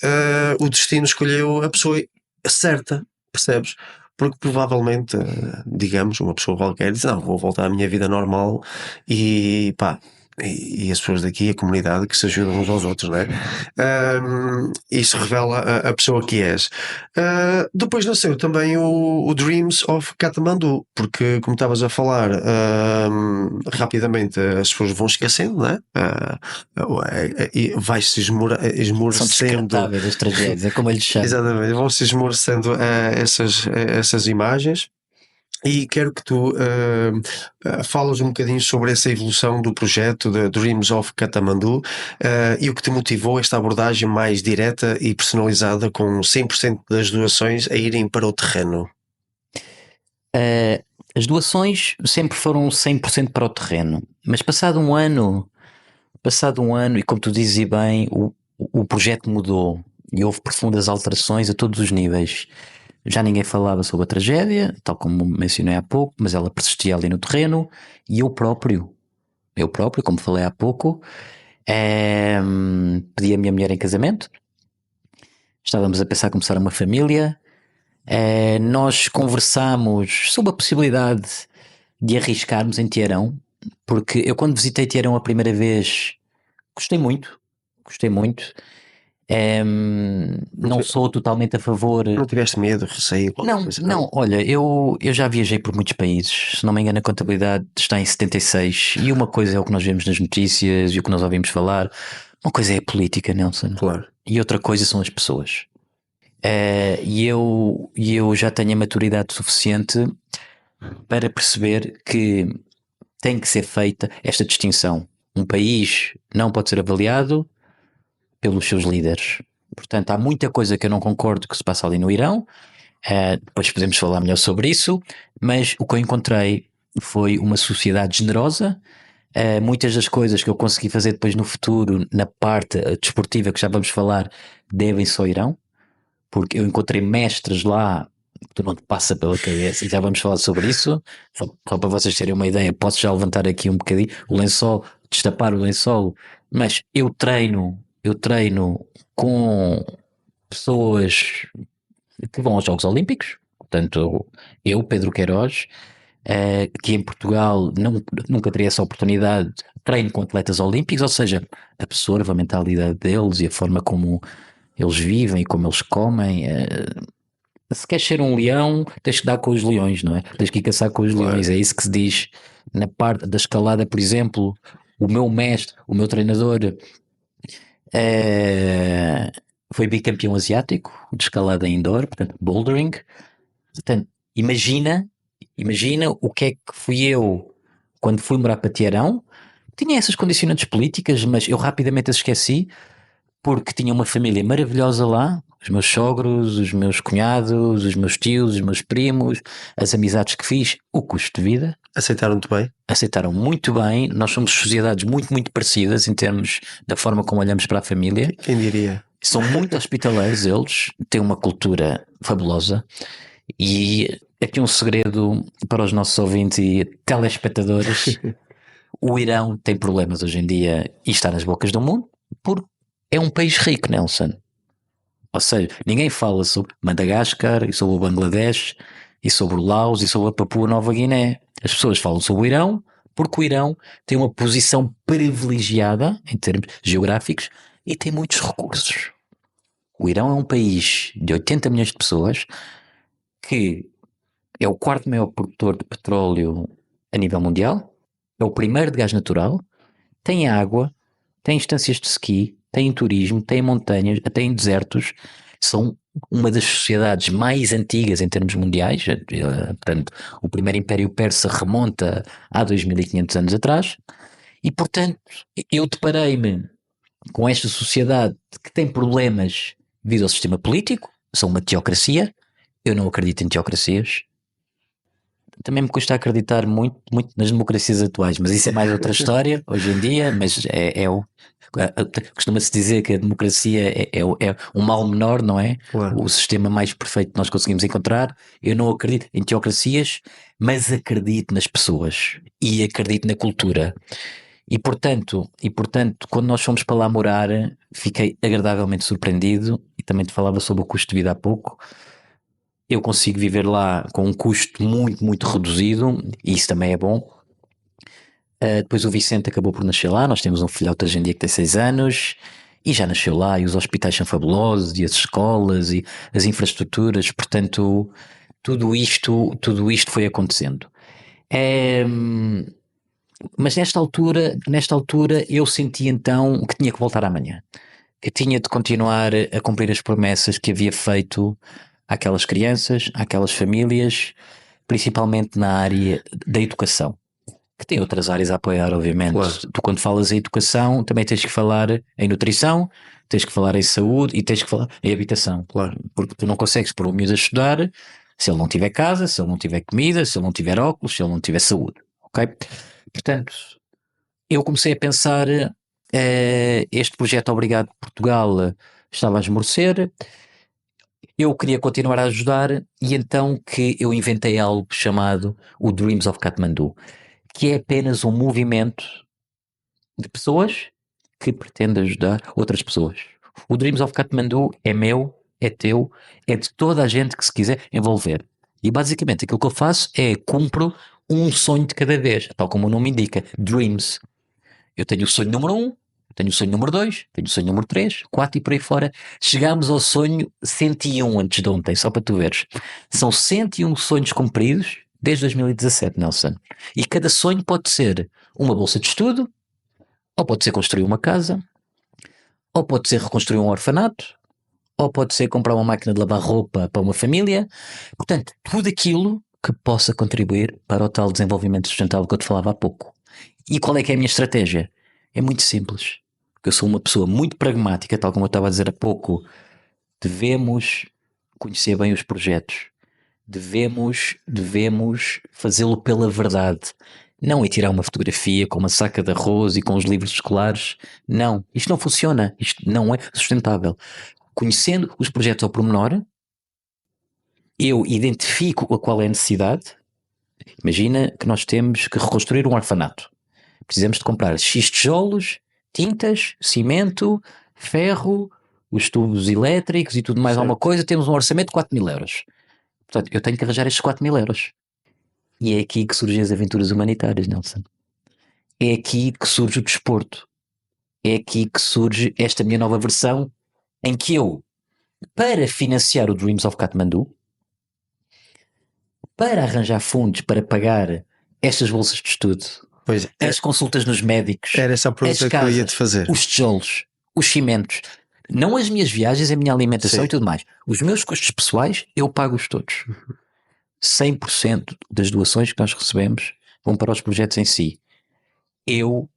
o destino escolheu a pessoa certa, percebes? porque provavelmente, digamos, uma pessoa qualquer diz, não, vou voltar à minha vida normal e pá, e as pessoas daqui, a comunidade, que se ajudam uns aos outros, não é? Isso revela a pessoa que és. Depois nasceu também o Dreams of Kathmandu, porque, como estavas a falar, rapidamente as pessoas vão esquecendo, não é? E vai-se São esmorecendo. descartáveis as tragédias, é como eu lhes chamo. Exatamente, vão-se esmorecendo essas imagens. E quero que tu falas um bocadinho sobre essa evolução do projeto de Dreams of Kathmandu, e o que te motivou esta abordagem mais direta e personalizada, com 100% das doações a irem para o terreno. As doações sempre foram 100% para o terreno, mas passado um ano, e como tu dizes bem, o projeto mudou e houve profundas alterações a todos os níveis. Já ninguém falava sobre a tragédia, tal como mencionei há pouco, mas ela persistia ali no terreno, e eu próprio, como falei há pouco, pedi a minha mulher em casamento. Estávamos a pensar em começar uma família. Nós conversámos sobre a possibilidade de arriscarmos em Tiarão, porque eu, quando visitei Tiarão a primeira vez, gostei muito. Não sou totalmente a favor. Não tiveste medo, receio? Não, olha, eu já viajei por muitos países. Se não me engano, a contabilidade está em 76, e uma coisa é o que nós vemos nas notícias e o que nós ouvimos falar, uma coisa é a política, Nelson, Claro. e outra coisa são as pessoas. E eu já tenho a maturidade suficiente para perceber que tem que ser feita esta distinção. Um país não pode ser avaliado pelos seus líderes. Portanto, há muita coisa que eu não concordo que se passa ali no Irão. Depois podemos falar melhor sobre isso, mas o que eu encontrei foi uma sociedade generosa. Muitas das coisas que eu consegui fazer depois no futuro, na parte desportiva, que já vamos falar, devem-se ao Irão, porque eu encontrei mestres lá que tu não te passa pela cabeça, e já vamos falar sobre isso. Só para vocês terem uma ideia, posso já levantar aqui um bocadinho o lençol, destapar o lençol, mas eu treino com pessoas que vão aos Jogos Olímpicos. Portanto, eu, Pedro Queiroz, que em Portugal nunca teria essa oportunidade, treino com atletas olímpicos, ou seja, absorvo a mentalidade deles e a forma como eles vivem e como eles comem. Se queres ser um leão, tens que dar com os leões, não é? Tens que ir caçar com os leões, é isso que se diz. Na parte da escalada, por exemplo, o meu mestre, o meu treinador, foi bicampeão asiático de escalada indoor, portanto, bouldering. Portanto, imagina o que é que fui eu quando fui morar para Tiarão. Tinha essas condicionantes políticas, mas eu rapidamente as esqueci, porque tinha uma família maravilhosa lá, os meus sogros, os meus cunhados, os meus tios, os meus primos, as amizades que fiz, o custo de vida. Aceitaram-te bem? Aceitaram muito bem. Nós somos sociedades muito, muito parecidas em termos da forma como olhamos para a família. Quem diria? São muito hospitaleiros eles, têm uma cultura fabulosa. E aqui um segredo para os nossos ouvintes e telespectadores: o Irão tem problemas hoje em dia e está nas bocas do mundo porque é um país rico, Nelson. Ou seja, ninguém fala sobre Madagascar e sobre o Bangladesh e sobre o Laos e sobre a Papua Nova Guiné. As pessoas falam sobre o Irão porque o Irão tem uma posição privilegiada em termos geográficos e tem muitos recursos. O Irão é um país de 80 milhões de pessoas, que é o quarto maior produtor de petróleo a nível mundial, é o primeiro de gás natural, tem água, tem estâncias de ski, tem turismo, tem montanhas, tem desertos. São uma das sociedades mais antigas em termos mundiais. Portanto, o primeiro Império Persa remonta a 2500 anos atrás, e portanto eu deparei-me com esta sociedade que tem problemas devido ao sistema político. São uma teocracia. Eu não acredito em teocracias. Também me custa acreditar muito nas democracias atuais, mas isso é mais outra história hoje em dia. Mas costuma-se dizer que a democracia é um mal menor, não é? Claro. O sistema mais perfeito que nós conseguimos encontrar. Eu não acredito em teocracias, mas acredito nas pessoas e acredito na cultura. E portanto, quando nós fomos para lá morar, fiquei agradavelmente surpreendido. E também te falava sobre o custo de vida há pouco. eu consigo viver lá com um custo muito, muito reduzido, e isso também é bom. Depois o Vicente acabou por nascer lá, nós temos um filhote hoje em dia que tem 6 anos, e já nasceu lá, e os hospitais são fabulosos, e as escolas, e as infraestruturas, portanto, tudo isto foi acontecendo. Mas nesta altura eu senti então que tinha que voltar amanhã, que tinha de continuar a cumprir as promessas que havia feito àquelas crianças, àquelas famílias, principalmente na área da educação, que tem outras áreas a apoiar, obviamente. Claro. Tu, quando falas em educação, também tens que falar em nutrição, tens que falar em saúde e tens que falar em habitação. Claro. Porque tu não consegues pôr o miúdo a estudar se ele não tiver casa, se ele não tiver comida, se ele não tiver óculos, se ele não tiver saúde. Ok? Portanto, eu comecei a pensar, este projeto Obrigado Portugal estava a esmorecer, eu queria continuar a ajudar, e então que eu inventei algo chamado o Dreams of Kathmandu, que é apenas um movimento de pessoas que pretende ajudar outras pessoas. O Dreams of Kathmandu é meu, é teu, é de toda a gente que se quiser envolver. E basicamente aquilo que eu faço é cumpro um sonho de cada vez, tal como o nome indica, Dreams. Eu tenho o sonho número 1, tenho o sonho número 2, tenho o sonho número 3, 4 e por aí fora. Chegámos ao sonho 101 antes de ontem, só para tu veres. São 101 sonhos cumpridos desde 2017, Nelson. E cada sonho pode ser uma bolsa de estudo, ou pode ser construir uma casa, ou pode ser reconstruir um orfanato, ou pode ser comprar uma máquina de lavar roupa para uma família. Portanto, tudo aquilo que possa contribuir para o tal desenvolvimento sustentável que eu te falava há pouco. E qual é que é a minha estratégia? É muito simples. Porque eu sou uma pessoa muito pragmática, tal como eu estava a dizer há pouco. Devemos conhecer bem os projetos. Devemos fazê-lo pela verdade. Não é tirar uma fotografia com uma saca de arroz e com os livros escolares. Não, isto não funciona. Isto não é sustentável. Conhecendo os projetos ao pormenor, eu identifico a qual é a necessidade. Imagina que nós temos que reconstruir um orfanato. Precisamos de comprar X tijolos, tintas, cimento, ferro, os tubos elétricos e tudo mais Certo. alguma coisa. Temos um orçamento de 4 mil euros. Portanto, eu tenho que arranjar estes 4 mil euros. E é aqui que surgem as aventuras humanitárias, Nelson. É aqui que surge o desporto. É aqui que surge esta minha nova versão, em que eu, para financiar o Dreams of Kathmandu, para arranjar fundos para pagar estas bolsas de estudo, Pois é, as consultas nos médicos, era essa a as pergunta que eu ia te casas, fazer. os tijolos, os cimentos, não as minhas viagens, a minha alimentação Sim. e tudo mais. Os meus custos pessoais, eu pago-os todos. 100% das doações que nós recebemos vão para os projetos em si. Eu,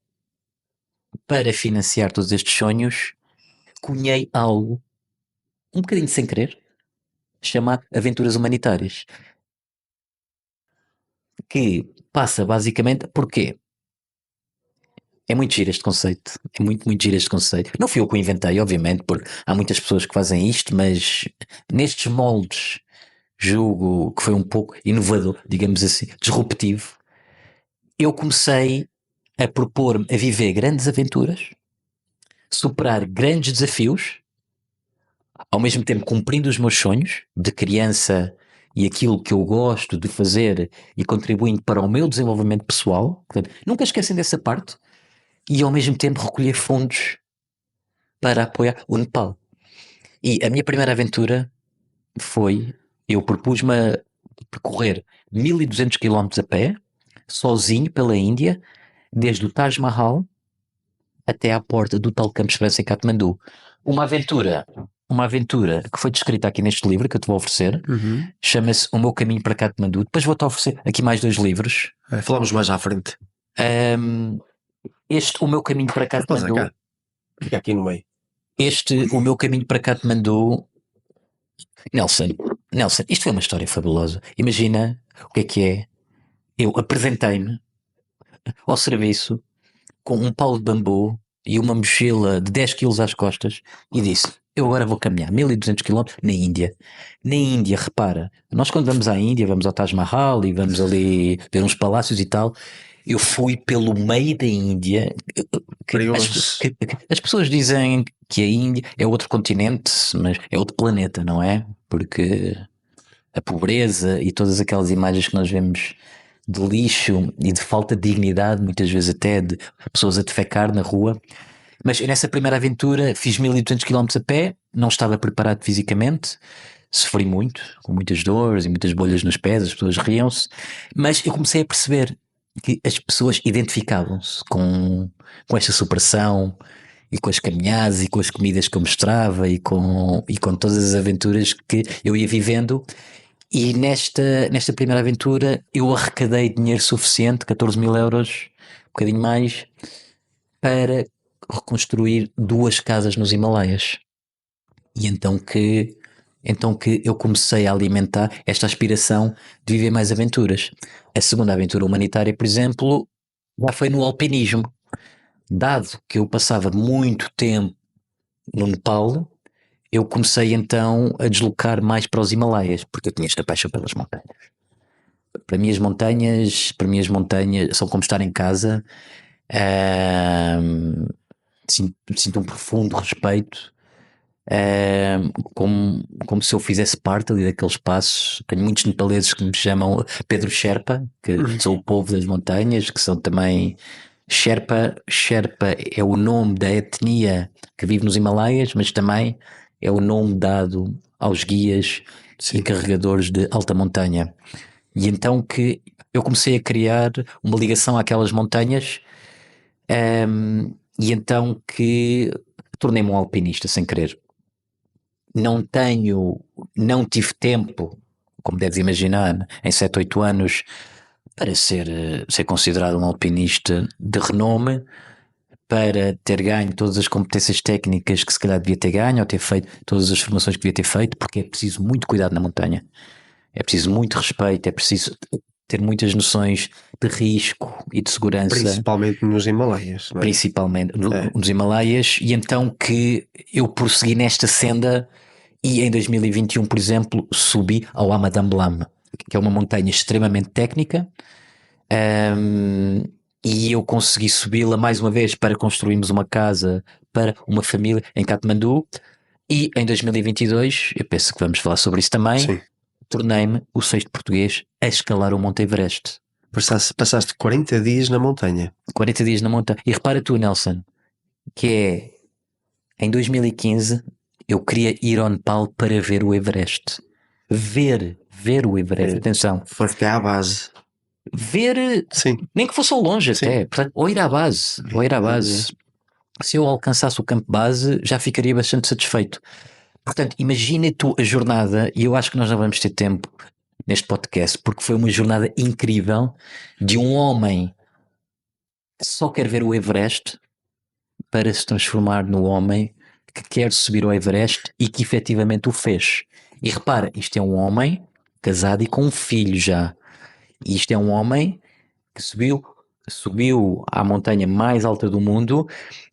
para financiar todos estes sonhos, cunhei algo, um bocadinho sem querer, chamado Aventuras Humanitárias. Que passa basicamente, porquê? É muito giro este conceito, é muito, muito giro este conceito. Não fui eu que o inventei, obviamente, porque há muitas pessoas que fazem isto, mas nestes moldes julgo que foi um pouco inovador, digamos assim, disruptivo. Eu comecei a propor-me a viver grandes aventuras, superar grandes desafios, ao mesmo tempo cumprindo os meus sonhos de criança e aquilo que eu gosto de fazer e contribuindo para o meu desenvolvimento pessoal. Portanto, nunca esquecem dessa parte. E ao mesmo tempo recolher fundos para apoiar o Nepal. E a minha primeira aventura foi, eu propus-me a percorrer 1200 km a pé, sozinho pela Índia, desde o Taj Mahal até à porta do tal Campo de Esperança em Katmandu. Uma aventura que foi descrita aqui neste livro que eu te vou oferecer, chama-se O Meu Caminho para Katmandu. Depois vou-te oferecer aqui mais 2 livros. Falamos mais à frente. O Meu Caminho para Katmandu. Cá. Fica aqui no meio. O Meu Caminho para Katmandu. Nelson, isto foi uma história fabulosa. Imagina o que é. Eu apresentei-me ao serviço com um pau de bambu e uma mochila de 10 quilos às costas e disse: eu agora vou caminhar 1200 km na Índia. Na Índia, repara, nós quando vamos à Índia, vamos ao Taj Mahal e vamos ali ver uns palácios e tal. Eu fui pelo meio da Índia. As pessoas dizem que a Índia é outro continente, mas é outro planeta, não é? Porque a pobreza e todas aquelas imagens que nós vemos de lixo e de falta de dignidade, muitas vezes até de pessoas a defecar na rua. Mas eu nessa primeira aventura fiz 1200 km a pé, não estava preparado fisicamente, sofri muito, com muitas dores e muitas bolhas nos pés, as pessoas riam-se, mas eu comecei a perceber que as pessoas identificavam-se com esta superação e com as caminhadas e com as comidas que eu mostrava e com todas as aventuras que eu ia vivendo. E nesta primeira aventura eu arrecadei dinheiro suficiente, 14 mil euros, um bocadinho mais, para reconstruir 2 casas nos Himalaias. E então que eu comecei a alimentar esta aspiração de viver mais aventuras. A segunda aventura humanitária, por exemplo, já foi no alpinismo. Dado que eu passava muito tempo no Nepal, eu comecei então a deslocar mais para os Himalaias, porque eu tinha esta paixão pelas montanhas. Para mim as montanhas são como estar em casa. Sinto um profundo respeito, como se eu fizesse parte ali daquele espaço. Tenho muitos nepaleses que me chamam Pedro Sherpa, que sou o povo das montanhas, que são também Sherpa é o nome da etnia que vive nos Himalaias, mas também é o nome dado aos guias e carregadores de alta montanha. E então que eu comecei a criar uma ligação àquelas montanhas, e então que tornei-me um alpinista sem querer. Não tive tempo, como deves imaginar, em 7, 8 anos, para ser considerado um alpinista de renome, para ter ganho todas as competências técnicas que se calhar devia ter ganho, ou ter feito todas as formações que devia ter feito, porque é preciso muito cuidado na montanha, é preciso muito respeito, é preciso ter muitas noções de risco e de segurança. Principalmente nos Himalaias, não é? Principalmente nos Himalaias, e então que eu prossegui nesta senda e em 2021, por exemplo, subi ao Amadamblam, que é uma montanha extremamente técnica, e eu consegui subi-la mais uma vez para construirmos uma casa para uma família em Katmandu. E em 2022, eu penso que vamos falar sobre isso também, Sim. tornei-me o 6º português a escalar o Monte Everest. Passaste 40 dias na montanha. 40 dias na montanha. E repara tu, Nelson, que é em 2015 eu queria ir ao Nepal para ver o Everest. Ver o Everest. Atenção. Foste à base. Ver, Sim. nem que fosse ao longe até. Portanto, ou ir à base. Se eu alcançasse o campo base, já ficaria bastante satisfeito. Portanto, imagina tu a jornada, e eu acho que nós não vamos ter tempo neste podcast, porque foi uma jornada incrível de um homem que só quer ver o Everest para se transformar no homem que quer subir ao Everest e que efetivamente o fez. E repara, isto é um homem casado e com um filho já. E isto é um homem que subiu à montanha mais alta do mundo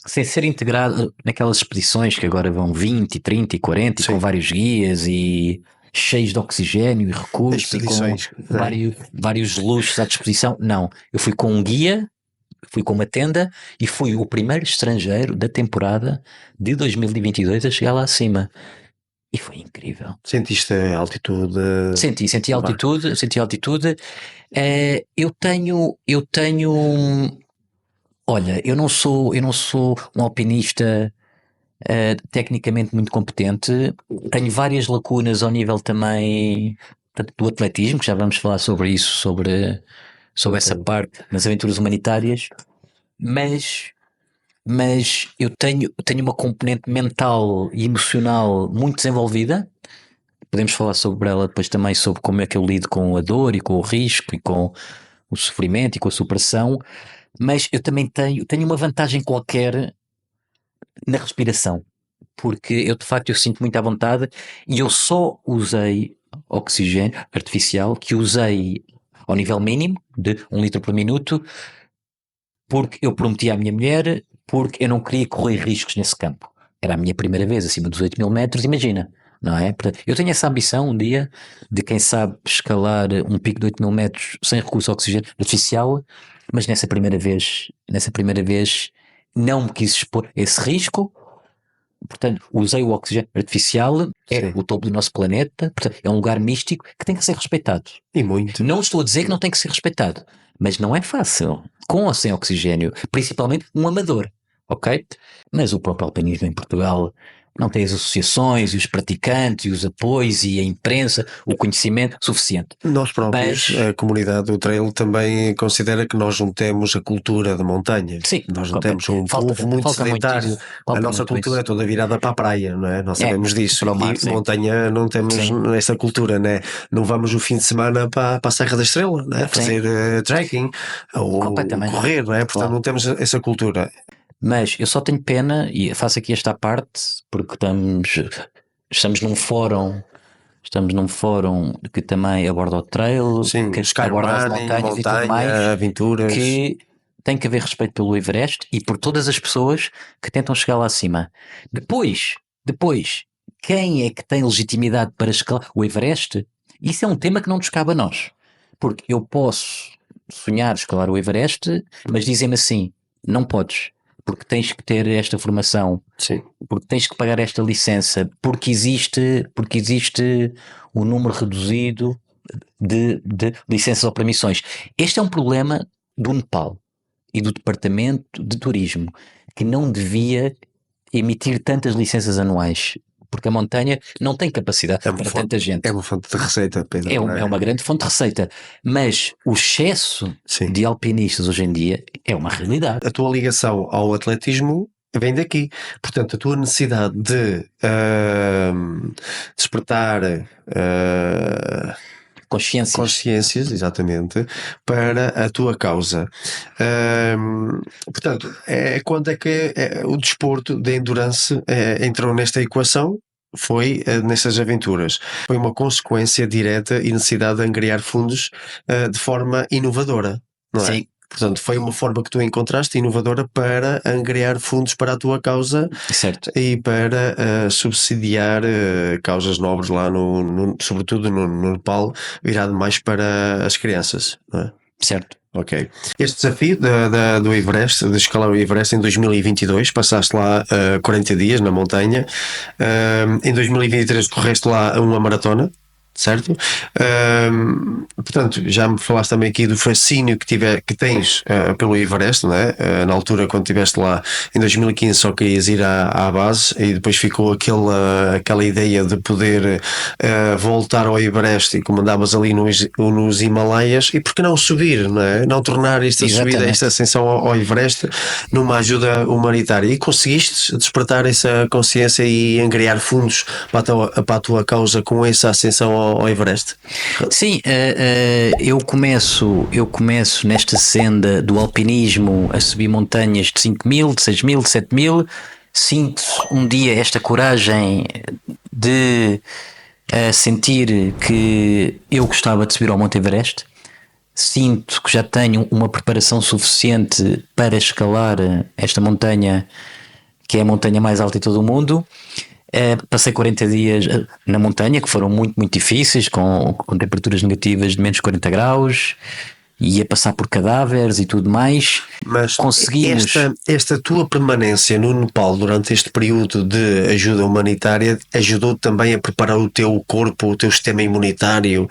sem ser integrado naquelas expedições que agora vão 20, 30 e 40 e com vários guias e cheios de oxigênio e recursos e com vários luxos à disposição. Não, eu fui com um guia, fui com uma tenda e fui o primeiro estrangeiro da temporada de 2022 a chegar lá acima. E foi incrível. Sentiste a altitude? Senti altitude. Eu tenho. Olha, eu não sou um alpinista tecnicamente muito competente. Tenho várias lacunas ao nível também do atletismo, que já vamos falar sobre isso, sobre essa parte nas aventuras humanitárias. Mas eu tenho uma componente mental e emocional muito desenvolvida. Podemos falar sobre ela depois também, sobre como é que eu lido com a dor e com o risco e com o sofrimento e com a superação. Mas eu também tenho uma vantagem qualquer na respiração, porque eu de facto sinto muito à vontade, e eu só usei oxigênio artificial, que usei ao nível mínimo de 1 litro por minuto, porque eu prometi à minha mulher, porque eu não queria correr riscos nesse campo. Era a minha primeira vez acima dos 8.000 metros, imagina, não é? Portanto, eu tenho essa ambição um dia de, quem sabe, escalar um pico de 8.000 metros sem recurso a oxigênio artificial, mas nessa primeira vez não me quis expor esse risco, Portanto, usei o oxigênio artificial, é Sim. o topo do nosso planeta, portanto, é um lugar místico que tem que ser respeitado. E muito. Não estou a dizer que não tem que ser respeitado, mas não é fácil, com ou sem oxigênio, principalmente um amador, ok? Mas o próprio alpinismo em Portugal não tem as associações e os praticantes e os apoios e a imprensa, o conhecimento suficiente. Nós próprios, Mas- a comunidade do trail também considera que nós não temos a cultura da montanha. Sim, Nós não temos um povo muito sedentário. A nossa cultura é toda virada para a praia, não é? Nós sabemos disso. para o mar, E sim. montanha não temos Sim. essa cultura, né? Não vamos o fim de semana para a Serra da Estrela, né? Fazer trekking ou Completamente. correr, não é? Portanto, Claro. não temos essa cultura. Mas eu só tenho pena, e faço aqui esta parte, porque estamos num fórum que também aborda o trail, Sim, que aborda as skyrunning, montanhas e tudo mais, montanha, aventuras. que tem que haver respeito pelo Everest e por todas as pessoas que tentam chegar lá acima. Depois, quem é que tem legitimidade para escalar o Everest? Isso é um tema que não nos cabe a nós. Porque eu posso sonhar escalar o Everest, mas dizem-me assim, não podes, porque tens que ter esta formação, Sim. porque tens que pagar esta licença, porque existe um número reduzido de licenças ou permissões. Este é um problema do Nepal e do Departamento de Turismo, que não devia emitir tantas licenças anuais, porque a montanha não tem capacidade para tanta gente. É uma fonte de receita, Pedro. É uma grande fonte de receita, mas o excesso Sim. de alpinistas hoje em dia é uma realidade. A tua ligação ao atletismo vem daqui. Portanto, a tua necessidade de despertar consciências, exatamente, para a tua causa. Portanto, quando é que o desporto de endurance entrou nesta equação? Foi nessas aventuras. Foi uma consequência direta e necessidade de angariar fundos de forma inovadora, não é? Sim. Portanto, foi uma forma que tu encontraste inovadora para angariar fundos para a tua causa, certo, e para subsidiar causas nobres lá, sobretudo no Nepal, virado mais para as crianças, não é? certo. Ok. Este desafio do Everest, de escalar o Everest em 2022, passaste lá 40 dias na montanha. Em 2023 correste lá uma maratona, certo? Portanto, já me falaste também aqui do fascínio que tens pelo Everest, não é? Na altura, quando estiveste lá em 2015, só querias ir à base, e depois ficou aquela ideia de poder voltar ao Everest, e como andavas ali nos Himalaias, e por que não subir, não é? Não tornar esta subida, esta ascensão ao Everest numa ajuda humanitária, e conseguiste despertar essa consciência e angariar fundos para a tua causa com essa ascensão ao Everest? Sim, eu começo nesta senda do alpinismo a subir montanhas de 5.000, de 6.000, de 7.000. Sinto um dia esta coragem de sentir que eu gostava de subir ao Monte Everest. Sinto que já tenho uma preparação suficiente para escalar esta montanha, que é a montanha mais alta de todo o mundo. Passei 40 dias na montanha, que foram muito, muito difíceis, com temperaturas negativas de menos 40 graus, ia passar por cadáveres e tudo mais. Mas conseguimos. Esta tua permanência no Nepal durante este período de ajuda humanitária ajudou também a preparar o teu corpo, o teu sistema imunitário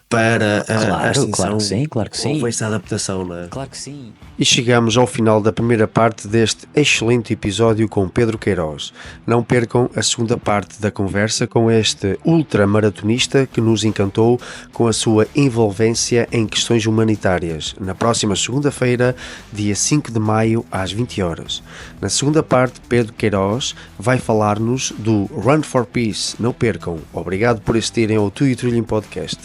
para a ascensão? Claro que sim. Houve essa adaptação, não é? Claro que sim. E chegamos ao final da primeira parte deste excelente episódio com Pedro Queiroz. Não percam a segunda parte da conversa com este ultramaratonista que nos encantou com a sua envolvência em questões humanitárias, na próxima segunda-feira, dia 5 de maio, às 20 horas. Na segunda parte, Pedro Queiroz vai falar-nos do Run for Peace. Não percam. Obrigado por assistirem ao Tu e o Trilhing Podcast.